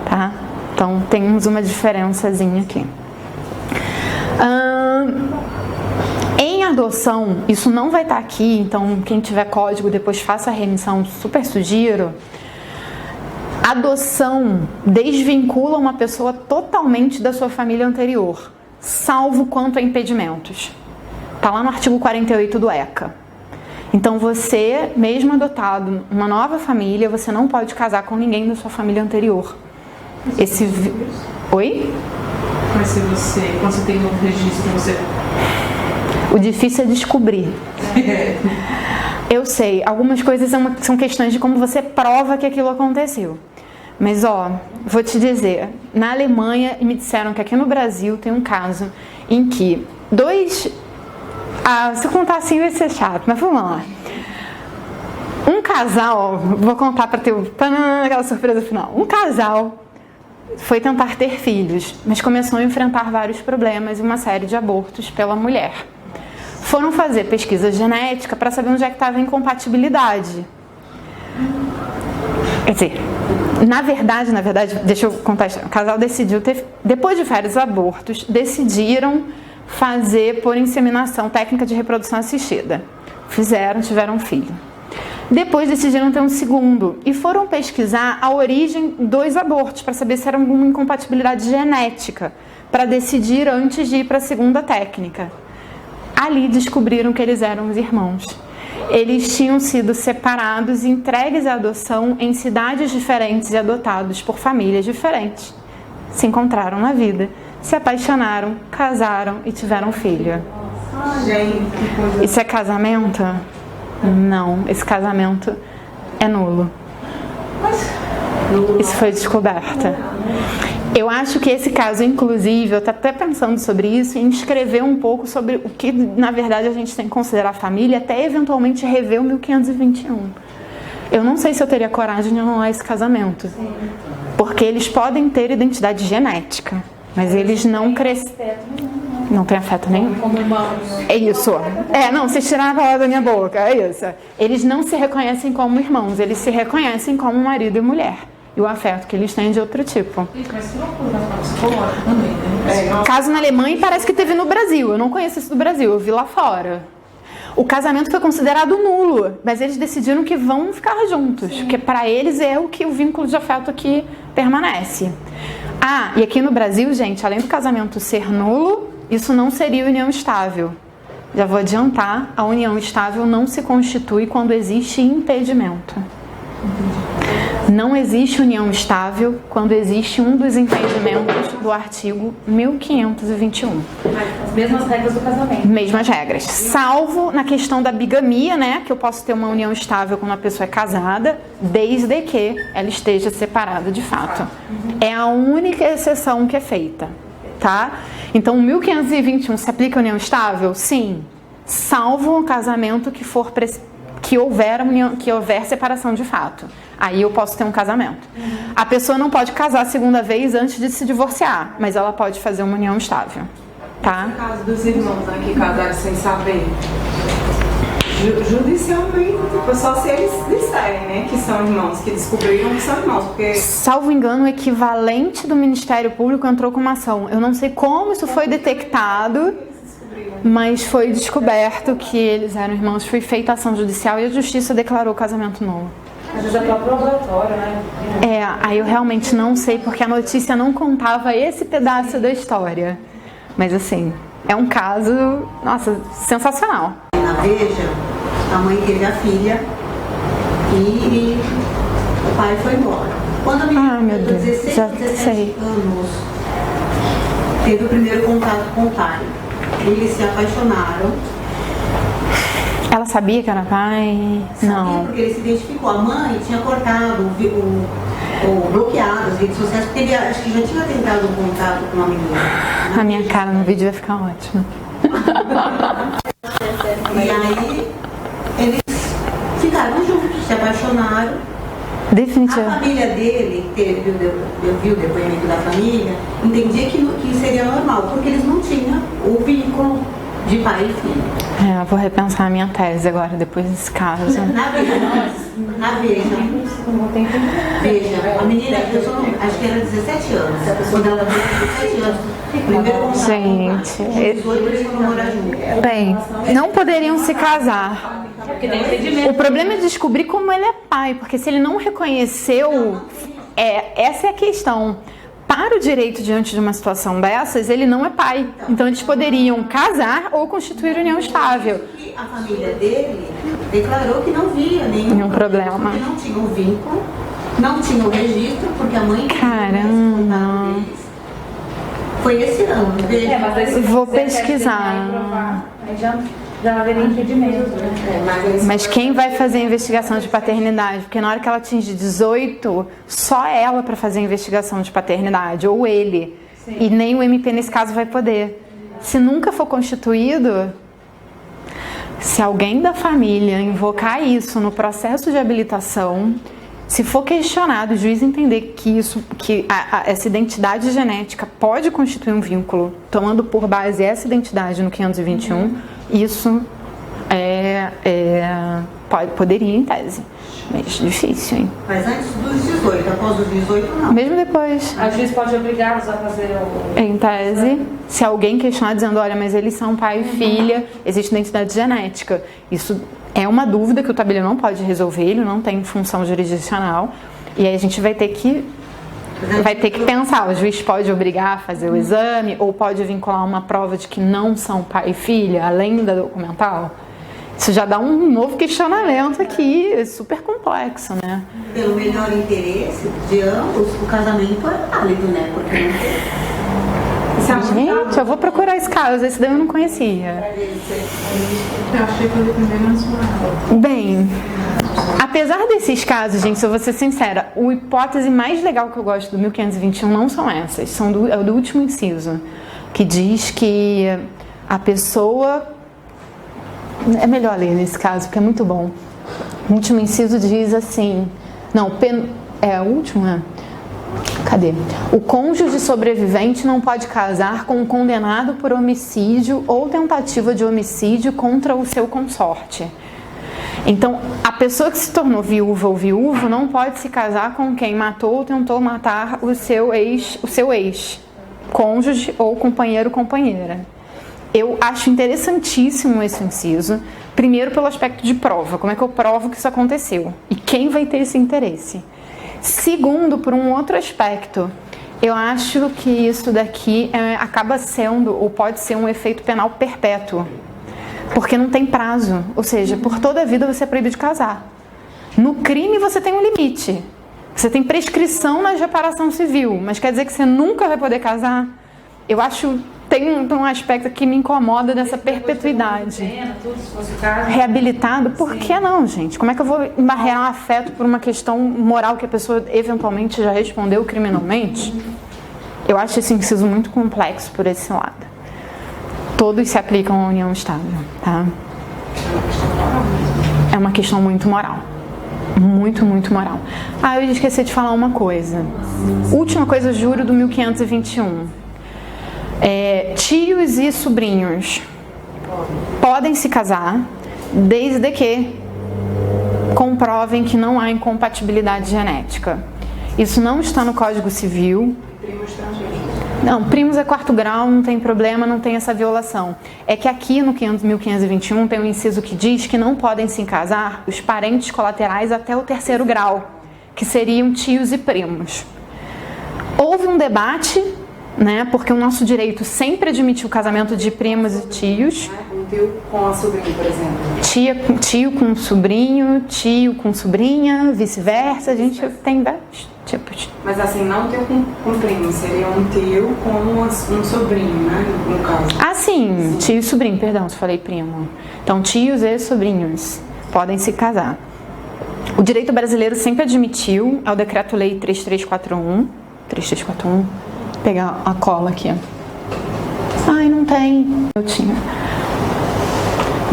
Tá? Então temos uma diferençazinha aqui. Em adoção, isso não vai estar aqui, então quem tiver código depois faça a remissão, super sugiro. Adoção desvincula uma pessoa totalmente da sua família anterior, salvo quanto a impedimentos. Está lá no artigo 48 do ECA. Então você, mesmo adotado uma nova família, você não pode casar com ninguém da sua família anterior. Oi? Mas se quando você tem um registro, você... O difícil é descobrir. Eu sei, algumas coisas são questões de como você prova que aquilo aconteceu. Mas, vou te dizer, na Alemanha, me disseram que aqui no Brasil tem um caso em que se eu contar assim vai ser chato, mas vamos lá. Um casal, vou contar para ter aquela surpresa final. Um casal foi tentar ter filhos, mas começou a enfrentar vários problemas e uma série de abortos pela mulher. Foram fazer pesquisa genética para saber onde é que estava a incompatibilidade. Quer dizer, na verdade, deixa eu contar isso. O casal decidiu depois de vários abortos, decidiram fazer por inseminação, técnica de reprodução assistida. Tiveram um filho. Depois decidiram ter um segundo e foram pesquisar a origem dos abortos para saber se era alguma incompatibilidade genética, para decidir antes de ir para a segunda técnica. Ali descobriram que eles eram os irmãos. Eles tinham sido separados e entregues à adoção em cidades diferentes e adotados por famílias diferentes. Se encontraram na vida, se apaixonaram, casaram e tiveram filho. Isso é casamento? Não, esse casamento é nulo. Isso foi descoberta. Eu acho que esse caso, inclusive, eu estou até pensando sobre isso, em escrever um pouco sobre o que, na verdade, a gente tem que considerar família, até eventualmente rever o 1521. Eu não sei se eu teria coragem de anular esse casamento. Porque eles podem ter identidade genética, mas eles não crescem. Não tem afeto nenhum. É isso. Não, vocês tiraram a palavra da minha boca, é isso. Eles não se reconhecem como irmãos, eles se reconhecem como marido e mulher. E o afeto que eles têm é de outro tipo. Caso na Alemanha, parece que teve no Brasil. Eu não conheço isso do Brasil, eu vi lá fora. O casamento foi considerado nulo, mas eles decidiram que vão ficar juntos, porque para eles é o vínculo de afeto que permanece. E aqui no Brasil, gente, além do casamento ser nulo, isso não seria união estável. Já vou adiantar, a união estável não se constitui quando existe impedimento. Não existe união estável quando existe um dos impedimentos do artigo 1521. As mesmas regras do casamento. Mesmas regras. Salvo na questão da bigamia, né? Que eu posso ter uma união estável quando a pessoa é casada, desde que ela esteja separada de fato. É a única exceção que é feita, tá? Então, 1521 se aplica a união estável? Sim. Salvo um casamento que houver separação de fato. Aí eu posso ter um casamento. A pessoa não pode casar a segunda vez antes de se divorciar, mas ela pode fazer uma união estável, tá? No caso dos irmãos que casaram sem saber, judicialmente, só se eles disserem, né, que são irmãos, que descobriram que são irmãos, porque... Salvo engano, o equivalente do Ministério Público entrou com uma ação. Eu não sei como isso foi detectado, mas foi descoberto que eles eram irmãos. Foi feita a ação judicial e a justiça declarou o casamento nulo. Às vezes é próprio laboratório, né? Aí eu realmente não sei, porque a notícia não contava esse pedaço da história. Mas assim, é um caso, nossa, sensacional. Na Veja, a mãe teve a filha e o pai foi embora. Quando a menina tinha 16, 17 anos, teve o primeiro contato com o pai. Eles se apaixonaram. Ela sabia que era pai? Não. Porque ele se identificou. A mãe tinha cortado ou bloqueado as redes sociais, porque ele acho que já tinha tentado um contato com uma menina. A minha cara no vídeo vai ficar ótima. E aí, eles ficaram juntos, se apaixonaram. Definitivamente. A família dele, eu vi o depoimento da família, entendia que seria normal, porque eles não tinham o vínculo de pai e filho. Vou repensar a minha tese agora, depois desse caso. Na Veja, a menina, acho que era 17 anos. Quando ela tinha 17 anos, primeiro contato. Gente, eles foram morar juntos. Bem, não poderiam se casar. O problema é descobrir como ele é pai, porque se ele não reconheceu, essa é a questão. Para o direito diante de uma situação dessas, ele não é pai. Então eles poderiam casar ou constituir união estável. E a família dele declarou que não via nenhum problema. Porque não tinha um vínculo, não tinha o registro, porque a mãe... Caramba! Foi esse ano. Vou pesquisar. Já haveria impedimento, né? Mas quem vai fazer a investigação de paternidade? Porque na hora que ela atinge 18, só ela para fazer a investigação de paternidade, ou ele. Sim. E nem o MP nesse caso vai poder. Se nunca for constituído, se alguém da família invocar isso no processo de habilitação, se for questionado, o juiz entender que essa identidade genética pode constituir um vínculo, tomando por base essa identidade no 521, isso poderia em tese. Mas difícil, hein? Mas antes dos 18, após os 18, não. Mesmo depois. A juiz pode obrigá-los a fazer Em tese, se alguém questionar dizendo, olha, mas eles são pai e filha, existe identidade genética. Isso é uma dúvida que o tabelião não pode resolver, ele não tem função jurisdicional. E aí a gente vai ter que vai ter que pensar, o juiz pode obrigar a fazer o exame ou pode vincular uma prova de que não são pai e filha, além da documental? Isso já dá um novo questionamento aqui, super complexo, né? Pelo melhor interesse de ambos, o casamento é válido, né? Porque gente, eu vou procurar esse caso, esse daí eu não conhecia. Eu achei que foi primeiro nacional. Bem, apesar desses casos, gente, se eu vou ser sincera, a hipótese mais legal que eu gosto do 1521 não são essas, é o do último inciso, que diz que a pessoa... É melhor ler nesse caso, porque é muito bom. O último inciso diz assim... Não, o último, né? Cadê? O cônjuge sobrevivente não pode casar com um condenado por homicídio ou tentativa de homicídio contra o seu consorte. Então, a pessoa que se tornou viúva ou viúvo não pode se casar com quem matou ou tentou matar o seu ex, cônjuge ou companheiro ou companheira. Eu acho interessantíssimo esse inciso, primeiro pelo aspecto de prova, como é que eu provo que isso aconteceu e quem vai ter esse interesse. Segundo, por um outro aspecto, eu acho que isso daqui acaba sendo ou pode ser um efeito penal perpétuo, porque não tem prazo, ou seja, por toda a vida você é proibido de casar. No crime você tem um limite, você tem prescrição na reparação civil, mas quer dizer que você nunca vai poder casar? Eu acho... Tem um aspecto que me incomoda dessa perpetuidade. Reabilitado? Por que não, gente? Como é que eu vou embarrear afeto por uma questão moral que a pessoa eventualmente já respondeu criminalmente? Eu acho esse inciso muito complexo por esse lado. Todos se aplicam à união estável, tá? É uma questão muito moral. Muito, muito moral. Ah, eu esqueci de falar uma coisa. Última coisa, juro do 1521. Tios e sobrinhos podem se casar desde que comprovem que não há incompatibilidade genética. Isso não está no Código Civil. Não, primos é quarto grau, não tem problema, não tem essa violação. É que aqui no 1521 tem um inciso que diz que não podem se casar os parentes colaterais até o terceiro grau, que seriam tios e primos. Houve um debate, né, porque o nosso direito sempre admitiu o casamento de primos e tios. Um tio com a sobrinha, por exemplo. Tio com sobrinho, tio com sobrinha, vice-versa. A gente tem vários tipos. Mas assim, não tio com primo, seria um tio com um sobrinho, né, no caso. Ah, sim, tio e sobrinho, perdão, se falei primo. Então, tios e sobrinhos podem se casar. O direito brasileiro sempre admitiu, é o Decreto-Lei 3341. Vou pegar a cola aqui. Ai, não tem. Eu tinha.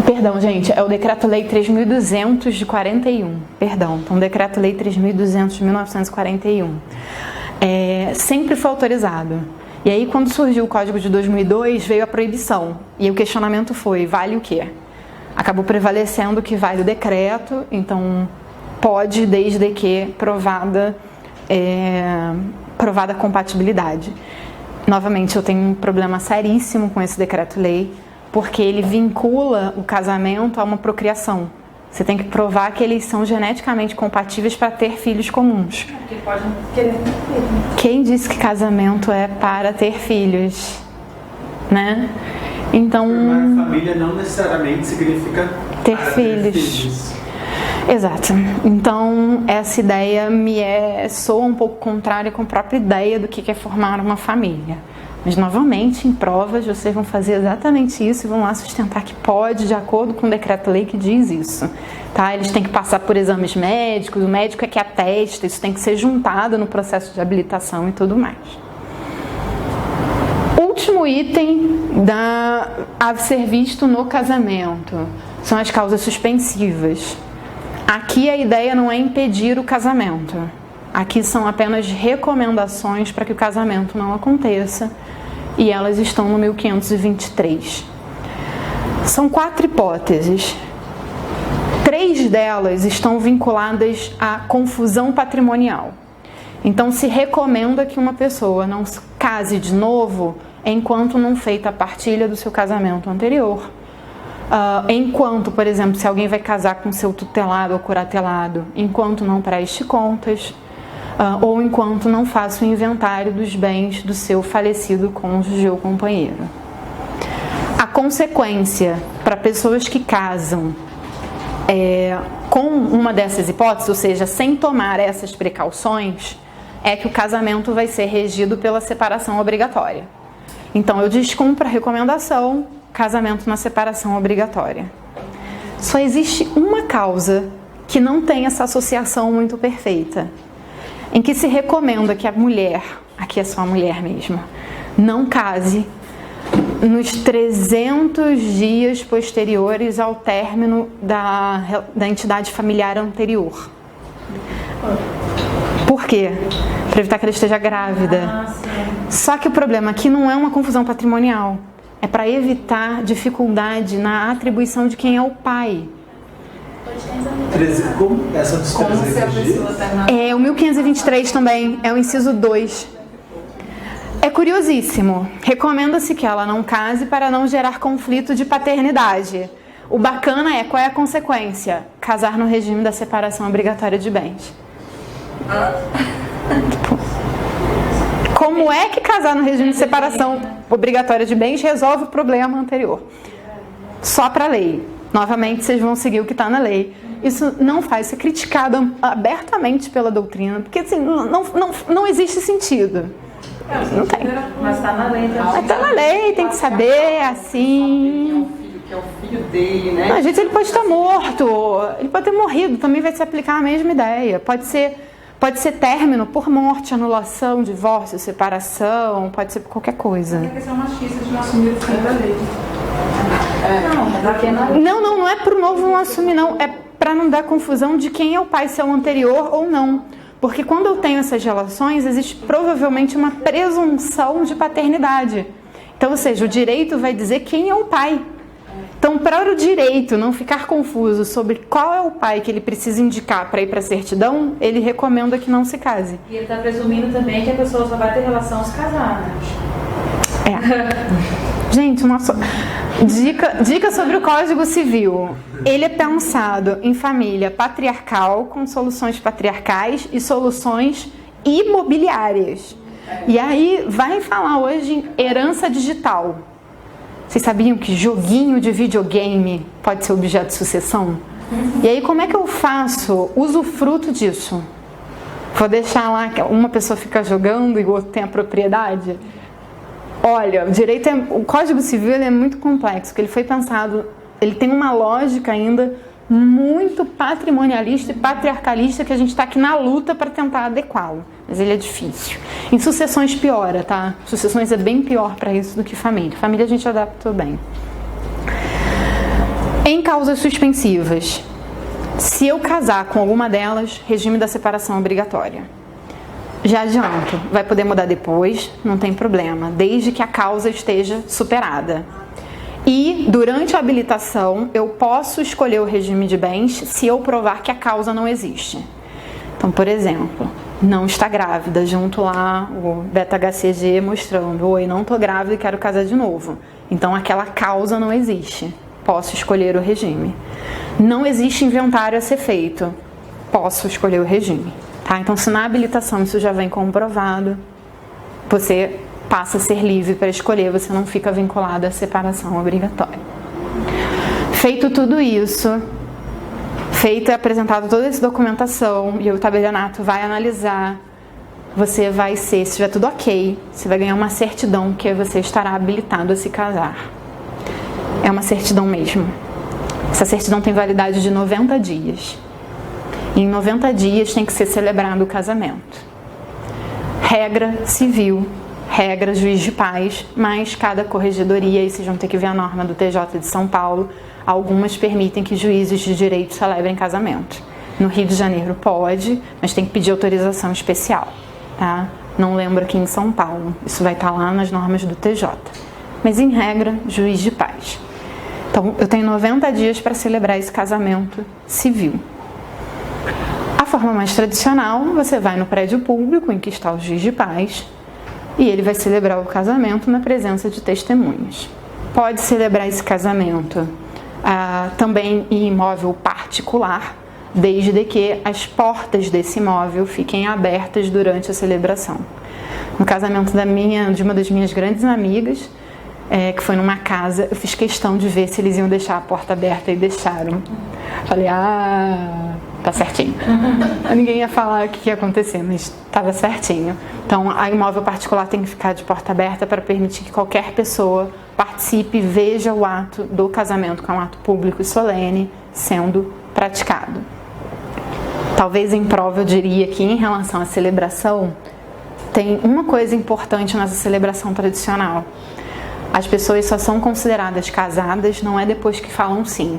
Perdão, gente, é o Decreto-Lei 3.200 de 41. Perdão, então Decreto-Lei 3.200 de 1941. Sempre foi autorizado. E aí, quando surgiu o Código de 2002, veio a proibição. E o questionamento foi, vale o quê? Acabou prevalecendo que vale o decreto, então pode, desde que provada a compatibilidade. Novamente, eu tenho um problema seríssimo com esse decreto-lei, porque ele vincula o casamento a uma procriação. Você tem que provar que eles são geneticamente compatíveis para ter filhos comuns. Porque pode querer ter filho. Quem disse que casamento é para ter filhos? Né? Então... Formar família não necessariamente significa ter filhos. Exato. Então, essa ideia soa um pouco contrária com a própria ideia do que é formar uma família. Mas, novamente, em provas, vocês vão fazer exatamente isso e vão lá sustentar que pode, de acordo com o decreto-lei que diz isso. Tá? Eles têm que passar por exames médicos, o médico é que atesta, isso tem que ser juntado no processo de habilitação e tudo mais. Último item a ser visto no casamento são as causas suspensivas. Aqui a ideia não é impedir o casamento. Aqui são apenas recomendações para que o casamento não aconteça. E elas estão no 1523. São 4 hipóteses. 3 delas estão vinculadas à confusão patrimonial. Então se recomenda que uma pessoa não se case de novo enquanto não feita a partilha do seu casamento anterior. Enquanto, por exemplo, se alguém vai casar com seu tutelado ou curatelado, enquanto não preste contas. ou enquanto não faça o inventário dos bens do seu falecido cônjuge ou companheiro. A consequência para pessoas que casam com uma dessas hipóteses, ou seja, sem tomar essas precauções, é que o casamento vai ser regido pela separação obrigatória. Então, eu descumpro a recomendação, casamento na separação obrigatória. Só existe uma causa que não tem essa associação muito perfeita, em que se recomenda que a mulher, aqui é só a mulher mesmo, não case nos 300 dias posteriores ao término da entidade familiar anterior. Por quê? Para evitar que ela esteja grávida. Só que o problema aqui não é uma confusão patrimonial. É para evitar dificuldade na atribuição de quem é o pai. Como essa dos 300 dias? O 1523 também, é o inciso 2. É curiosíssimo. Recomenda-se que ela não case para não gerar conflito de paternidade. O bacana é, qual é a consequência? Casar no regime da separação obrigatória de bens. Como é que casar no regime de separação obrigatória de bens resolve o problema anterior? Só para a lei. Novamente, vocês vão seguir o que está na lei. Isso não faz ser criticado abertamente pela doutrina, porque assim, não existe sentido. Não tem. Mas está na lei. Mas está na lei, tem que saber, assim... Que é o filho dele, né? Às vezes ele pode estar morto, ele pode ter morrido, também vai se aplicar a mesma ideia. Pode ser término por morte, anulação, divórcio, separação, pode ser por qualquer coisa. É questão machista de não assumir o fim da lei. Não é pro novo não assumir, não. É para não dar confusão de quem é o pai, se é o anterior ou não. Porque quando eu tenho essas relações, existe provavelmente uma presunção de paternidade. Então, ou seja, o direito vai dizer quem é o pai. Então, para o direito não ficar confuso sobre qual é o pai que ele precisa indicar para ir para a certidão, ele recomenda que não se case. E ele está presumindo também que a pessoa só vai ter relação se casar, né? Gente, dica sobre o Código Civil. Ele é pensado em família patriarcal, com soluções patriarcais e soluções imobiliárias. E aí, vai falar hoje em herança digital. Vocês sabiam que joguinho de videogame pode ser objeto de sucessão? E aí, como é que eu faço usufruto disso? Vou deixar lá que uma pessoa fica jogando e o outro tem a propriedade? Olha, o Código Civil é muito complexo, porque ele foi pensado, ele tem uma lógica ainda muito patrimonialista e patriarcalista que a gente está aqui na luta para tentar adequá-lo, mas ele é difícil. Em sucessões piora, tá? Sucessões é bem pior para isso do que família. Família a gente adaptou bem. Em causas suspensivas, se eu casar com alguma delas, regime da separação obrigatória. Já adianto, vai poder mudar depois, não tem problema, desde que a causa esteja superada. E, durante a habilitação, eu posso escolher o regime de bens se eu provar que a causa não existe. Então, por exemplo, não está grávida, junto lá o beta-HCG mostrando, oi, não estou grávida e quero casar de novo. Então, aquela causa não existe, posso escolher o regime. Não existe inventário a ser feito, posso escolher o regime. Tá? Então, se na habilitação isso já vem comprovado, você passa a ser livre para escolher, você não fica vinculado à separação obrigatória. Feito tudo isso, feito e apresentado toda essa documentação, e o tabelionato vai analisar, você vai ser, se tiver tudo ok, você vai ganhar uma certidão que você estará habilitado a se casar. É uma certidão mesmo. Essa certidão tem validade de 90 dias. E em 90 dias tem que ser celebrado o casamento. Regra civil, regra juiz de paz, mas cada corregedoria, e vocês vão ter que ver a norma do TJ de São Paulo, algumas permitem que juízes de direito celebrem casamento. No Rio de Janeiro pode, mas tem que pedir autorização especial, tá? Não lembro aqui em São Paulo, isso vai estar lá nas normas do TJ. Mas em regra, juiz de paz. Então, eu tenho 90 dias para celebrar esse casamento civil. A forma mais tradicional, você vai no prédio público em que está o juiz de paz e ele vai celebrar o casamento na presença de testemunhas. Pode celebrar esse casamento também em imóvel particular, desde que as portas desse imóvel fiquem abertas durante a celebração. No casamento de uma das minhas grandes amigas, que foi numa casa, eu fiz questão de ver se eles iam deixar a porta aberta e deixaram. Falei, tá certinho. Ninguém ia falar o que ia acontecer, mas estava certinho. Então, a imóvel particular tem que ficar de porta aberta para permitir que qualquer pessoa participe e veja o ato do casamento, que é um ato público e solene, sendo praticado. Talvez em prova eu diria que em relação à celebração, tem uma coisa importante nessa celebração tradicional. As pessoas só são consideradas casadas, não é depois que falam sim.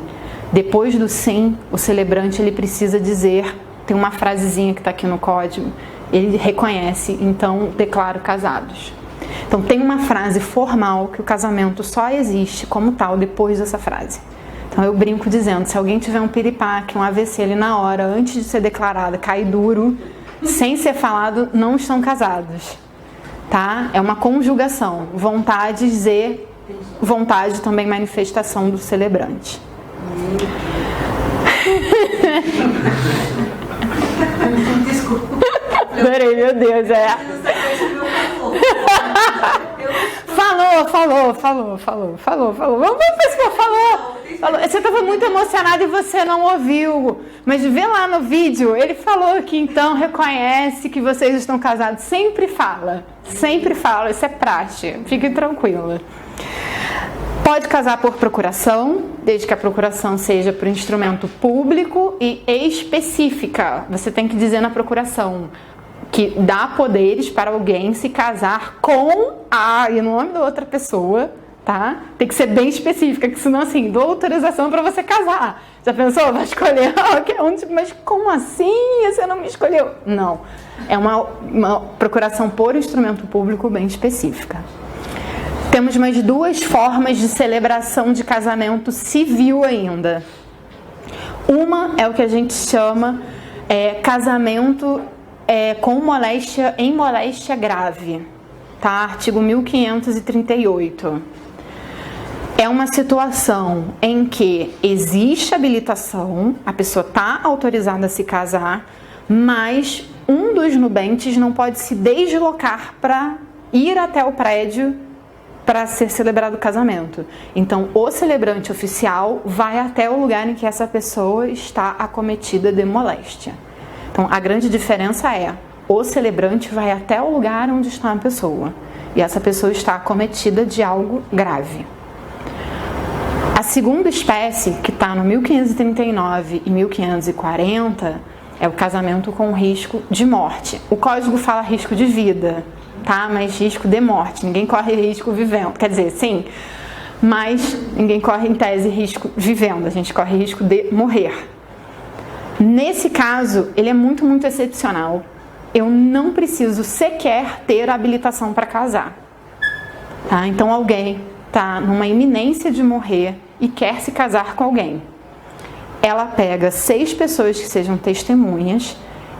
Depois do sim, o celebrante ele precisa dizer, tem uma frasezinha que está aqui no código, ele reconhece, então declaro casados. Então tem uma frase formal que o casamento só existe como tal depois dessa frase. Então eu brinco dizendo, se alguém tiver um piripaque, um AVC ali na hora, antes de ser declarada, cai duro, sem ser falado, não estão casados. Tá? É uma conjugação. Vontade dizer, vontade também manifestação do celebrante. Desculpa. Adorei, meu Deus, Falou. Vamos ver se falou. Você estava muito emocionada e você não ouviu. Mas vê lá no vídeo, ele falou que então reconhece que vocês estão casados. Sempre fala, isso é praxe. Fique tranquila. Pode casar por procuração, desde que a procuração seja por instrumento público e específica. Você tem que dizer na procuração que dá poderes para alguém se casar com e o nome da outra pessoa, tá? Tem que ser bem específica, que senão assim, dou autorização para você casar. Já pensou? Vai escolher mas como assim? Você não me escolheu? Não. É uma procuração por instrumento público bem específica. Temos mais duas formas de celebração de casamento civil ainda. Uma é o que a gente chama casamento com moléstia em moléstia grave, tá? Artigo 1538. É uma situação em que existe habilitação, a pessoa está autorizada a se casar, mas um dos nubentes não pode se deslocar para ir até o prédio para ser celebrado o casamento. Então, o celebrante oficial vai até o lugar em que essa pessoa está acometida de moléstia. Então, a grande diferença é, o celebrante vai até o lugar onde está a pessoa, e essa pessoa está acometida de algo grave. A segunda espécie, que está no 1539 e 1540, é o casamento com risco de morte. O código fala risco de vida, tá? Mas risco de morte. Ninguém corre risco vivendo. Quer dizer, sim, mas ninguém corre, em tese, risco vivendo. A gente corre risco de morrer. Nesse caso, ele é muito, muito excepcional. Eu não preciso sequer ter habilitação para casar. Tá? Então, alguém está numa iminência de morrer e quer se casar com alguém. Ela pega 6 pessoas que sejam testemunhas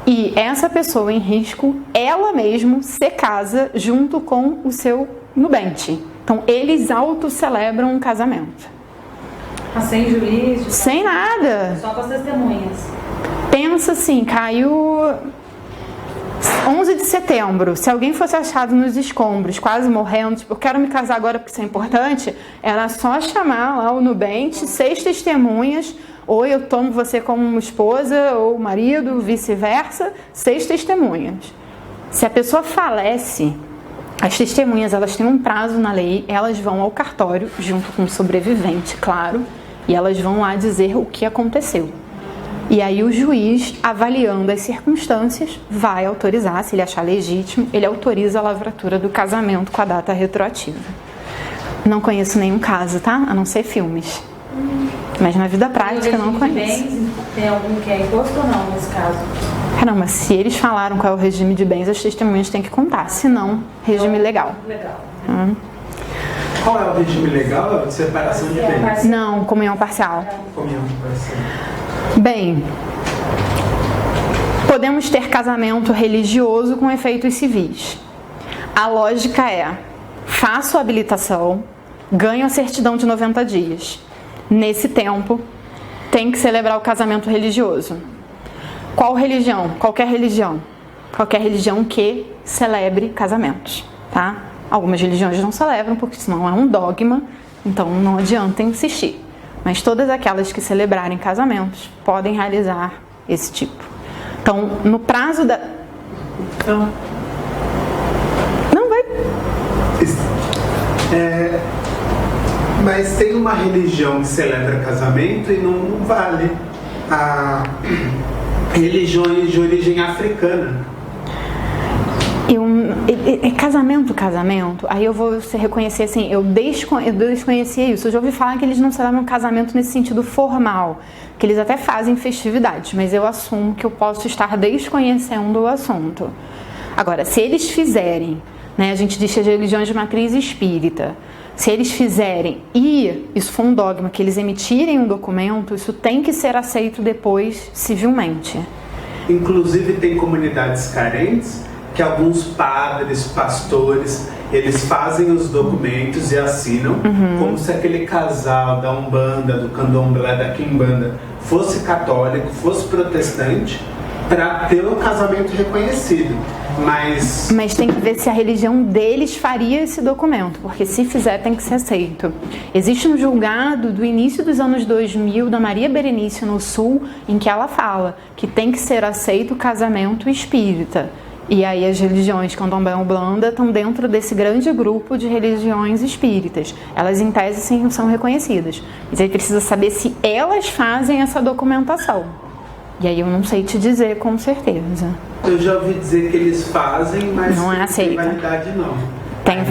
e essa pessoa em risco, ela mesma se casa junto com o seu nubente. Então, eles autocelebram um casamento. Mas sem juiz? Sem nada. Só com as testemunhas. Pensa assim, caiu 11 de setembro. Se alguém fosse achado nos escombros, quase morrendo, tipo, eu quero me casar agora porque isso é importante, era só chamar lá o nubente, 6 testemunhas, ou eu tomo você como esposa ou marido, vice-versa, 6 testemunhas. Se a pessoa falece, as testemunhas, elas têm um prazo na lei, elas vão ao cartório, junto com o sobrevivente, claro, e elas vão lá dizer o que aconteceu. E aí o juiz, avaliando as circunstâncias, vai autorizar, se ele achar legítimo, ele autoriza a lavratura do casamento com a data retroativa. Não conheço nenhum caso, tá? A não ser filmes. Mas na vida prática não conheço. Tem algum que é imposto ou não nesse caso? Caramba, se eles falaram qual é o regime de bens, as testemunhas têm que contar. Se não, regime legal. Legal. Qual é o regime legal? De separação de bens? Não, comunhão parcial. Comunhão parcial. Bem, podemos ter casamento religioso com efeitos civis. A lógica é, faço a habilitação, ganho a certidão de 90 dias. Nesse tempo, tem que celebrar o casamento religioso. Qual religião? Qualquer religião. Qualquer religião que celebre casamentos, tá? Algumas religiões não celebram porque senão é um dogma, então não adianta insistir. Mas todas aquelas que celebrarem casamentos podem realizar esse tipo. Então, no prazo da... Não vai... Mas tem uma religião que celebra casamento e não vale. Religiões de origem africana. Casamento, aí eu vou reconhecer assim, eu desconhecia isso. Eu já ouvi falar que eles não celebram casamento nesse sentido formal, que eles até fazem festividades, mas eu assumo que eu posso estar desconhecendo o assunto. Agora, se eles fizerem, né, a gente diz que as religiões de matriz espírita, se eles fizerem e isso for um dogma, que eles emitirem um documento, isso tem que ser aceito depois civilmente. Inclusive tem comunidades carentes que alguns padres, pastores, eles fazem os documentos e assinam como se aquele casal da Umbanda, do Candomblé, da Quimbanda fosse católico, fosse protestante, para ter o casamento reconhecido. Mas tem que ver se a religião deles faria esse documento, porque se fizer tem que ser aceito. Existe um julgado do início dos anos 2000 da Maria Berenice no Sul, em que ela fala que tem que ser aceito o casamento espírita. E aí as religiões Candomblé e Umbanda estão dentro desse grande grupo de religiões espíritas. Elas em tese sim são reconhecidas. Mas aí precisa saber se elas fazem essa documentação. E aí eu não sei te dizer com certeza. Eu já ouvi dizer que eles fazem, mas não é aceita. Não tem validade não.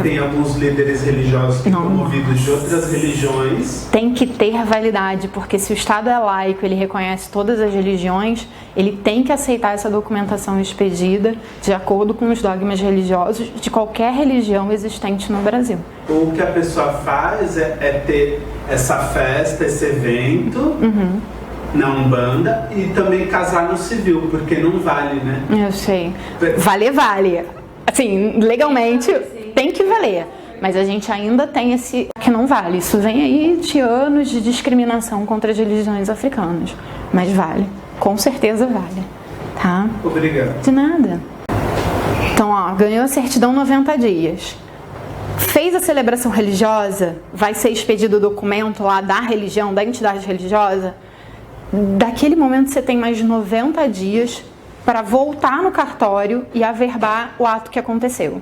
Tem alguns líderes religiosos que promovidos de outras religiões. Tem que ter validade, porque se o Estado é laico, ele reconhece todas as religiões, ele tem que aceitar essa documentação expedida de acordo com os dogmas religiosos de qualquer religião existente no Brasil. O que a pessoa faz é ter essa festa, esse evento na Umbanda e também casar no civil, porque não vale, né? Eu sei. Vale. Assim, legalmente tem que valer, mas a gente ainda tem esse que não vale. Isso vem aí de anos de discriminação contra as religiões africanas, mas vale, com certeza vale, tá? Obrigado. De nada. Então, ganhou a certidão 90 dias. Fez a celebração religiosa, vai ser expedido o documento lá da religião, da entidade religiosa. Daquele momento você tem mais de 90 dias para voltar no cartório e averbar o ato que aconteceu.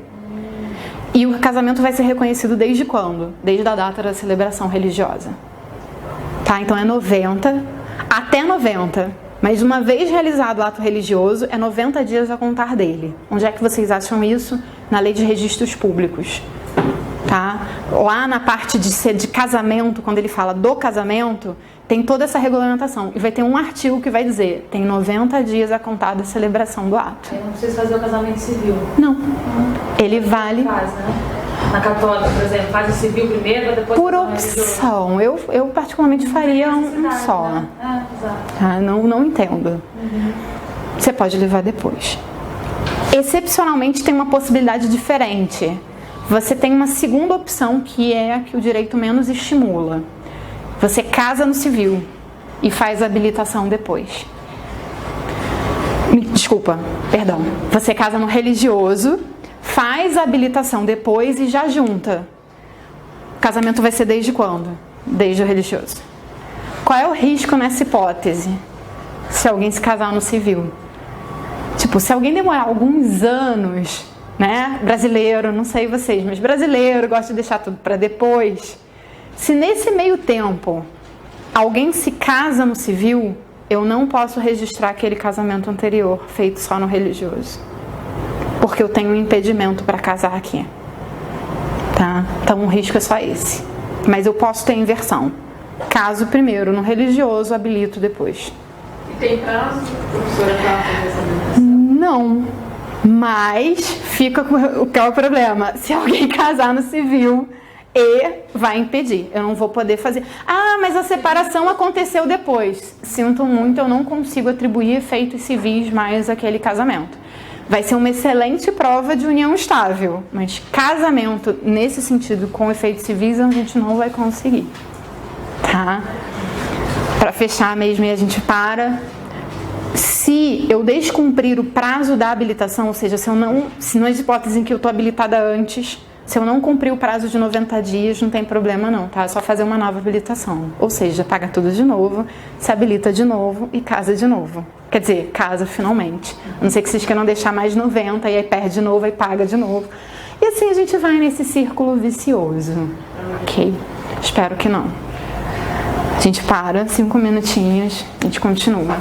E o casamento vai ser reconhecido desde quando? Desde a data da celebração religiosa. Tá? Então é 90, até 90. Mas uma vez realizado o ato religioso, é 90 dias a contar dele. Onde é que vocês acham isso? Na Lei de Registros Públicos. Tá? Lá na parte de casamento, quando ele fala do casamento, tem toda essa regulamentação. E vai ter um artigo que vai dizer, tem 90 dias a contar da celebração do ato. Aí não precisa fazer o casamento civil. Não. Ele vale... Faz, né? Na católica, por exemplo, faz o civil primeiro, depois... Por opção. Eu particularmente faria um só. Né? Exato. Tá? Não entendo. Você pode levar depois. Excepcionalmente tem uma possibilidade diferente. Você tem uma segunda opção, que é a que o direito menos estimula. Você casa no civil e faz a habilitação depois. Perdão. Você casa no religioso, faz a habilitação depois e já junta. O casamento vai ser desde quando? Desde o religioso. Qual é o risco nessa hipótese? Se alguém se casar no civil. Se alguém demorar alguns anos, né? Brasileiro, não sei vocês, mas brasileiro gosta de deixar tudo para depois. Se nesse meio tempo alguém se casa no civil, eu não posso registrar aquele casamento anterior feito só no religioso, porque eu tenho um impedimento para casar aqui, tá? Então o risco é só esse, mas eu posso ter inversão. Caso primeiro no religioso, habilito depois. E tem prazo, professora, para fazer essa habilitação? Não, mas fica com o que é o problema. Se alguém casar no civil e vai impedir, eu não vou poder fazer. Mas a separação aconteceu depois. Sinto muito, eu não consigo atribuir efeitos civis mais àquele casamento. Vai ser uma excelente prova de união estável, mas casamento nesse sentido com efeitos civis a gente não vai conseguir, tá? Para fechar mesmo, e a gente para. Se eu descumprir o prazo da habilitação, ou seja, se nas hipóteses em que eu estou habilitada antes, se eu não cumprir o prazo de 90 dias, não tem problema não, tá? É só fazer uma nova habilitação. Ou seja, paga tudo de novo, se habilita de novo e casa de novo. Quer dizer, casa finalmente. A não ser que vocês queiram deixar mais 90 e aí perde de novo e paga de novo. E assim a gente vai nesse círculo vicioso. Ok? Espero que não. A gente para, 5 minutinhos, a gente continua.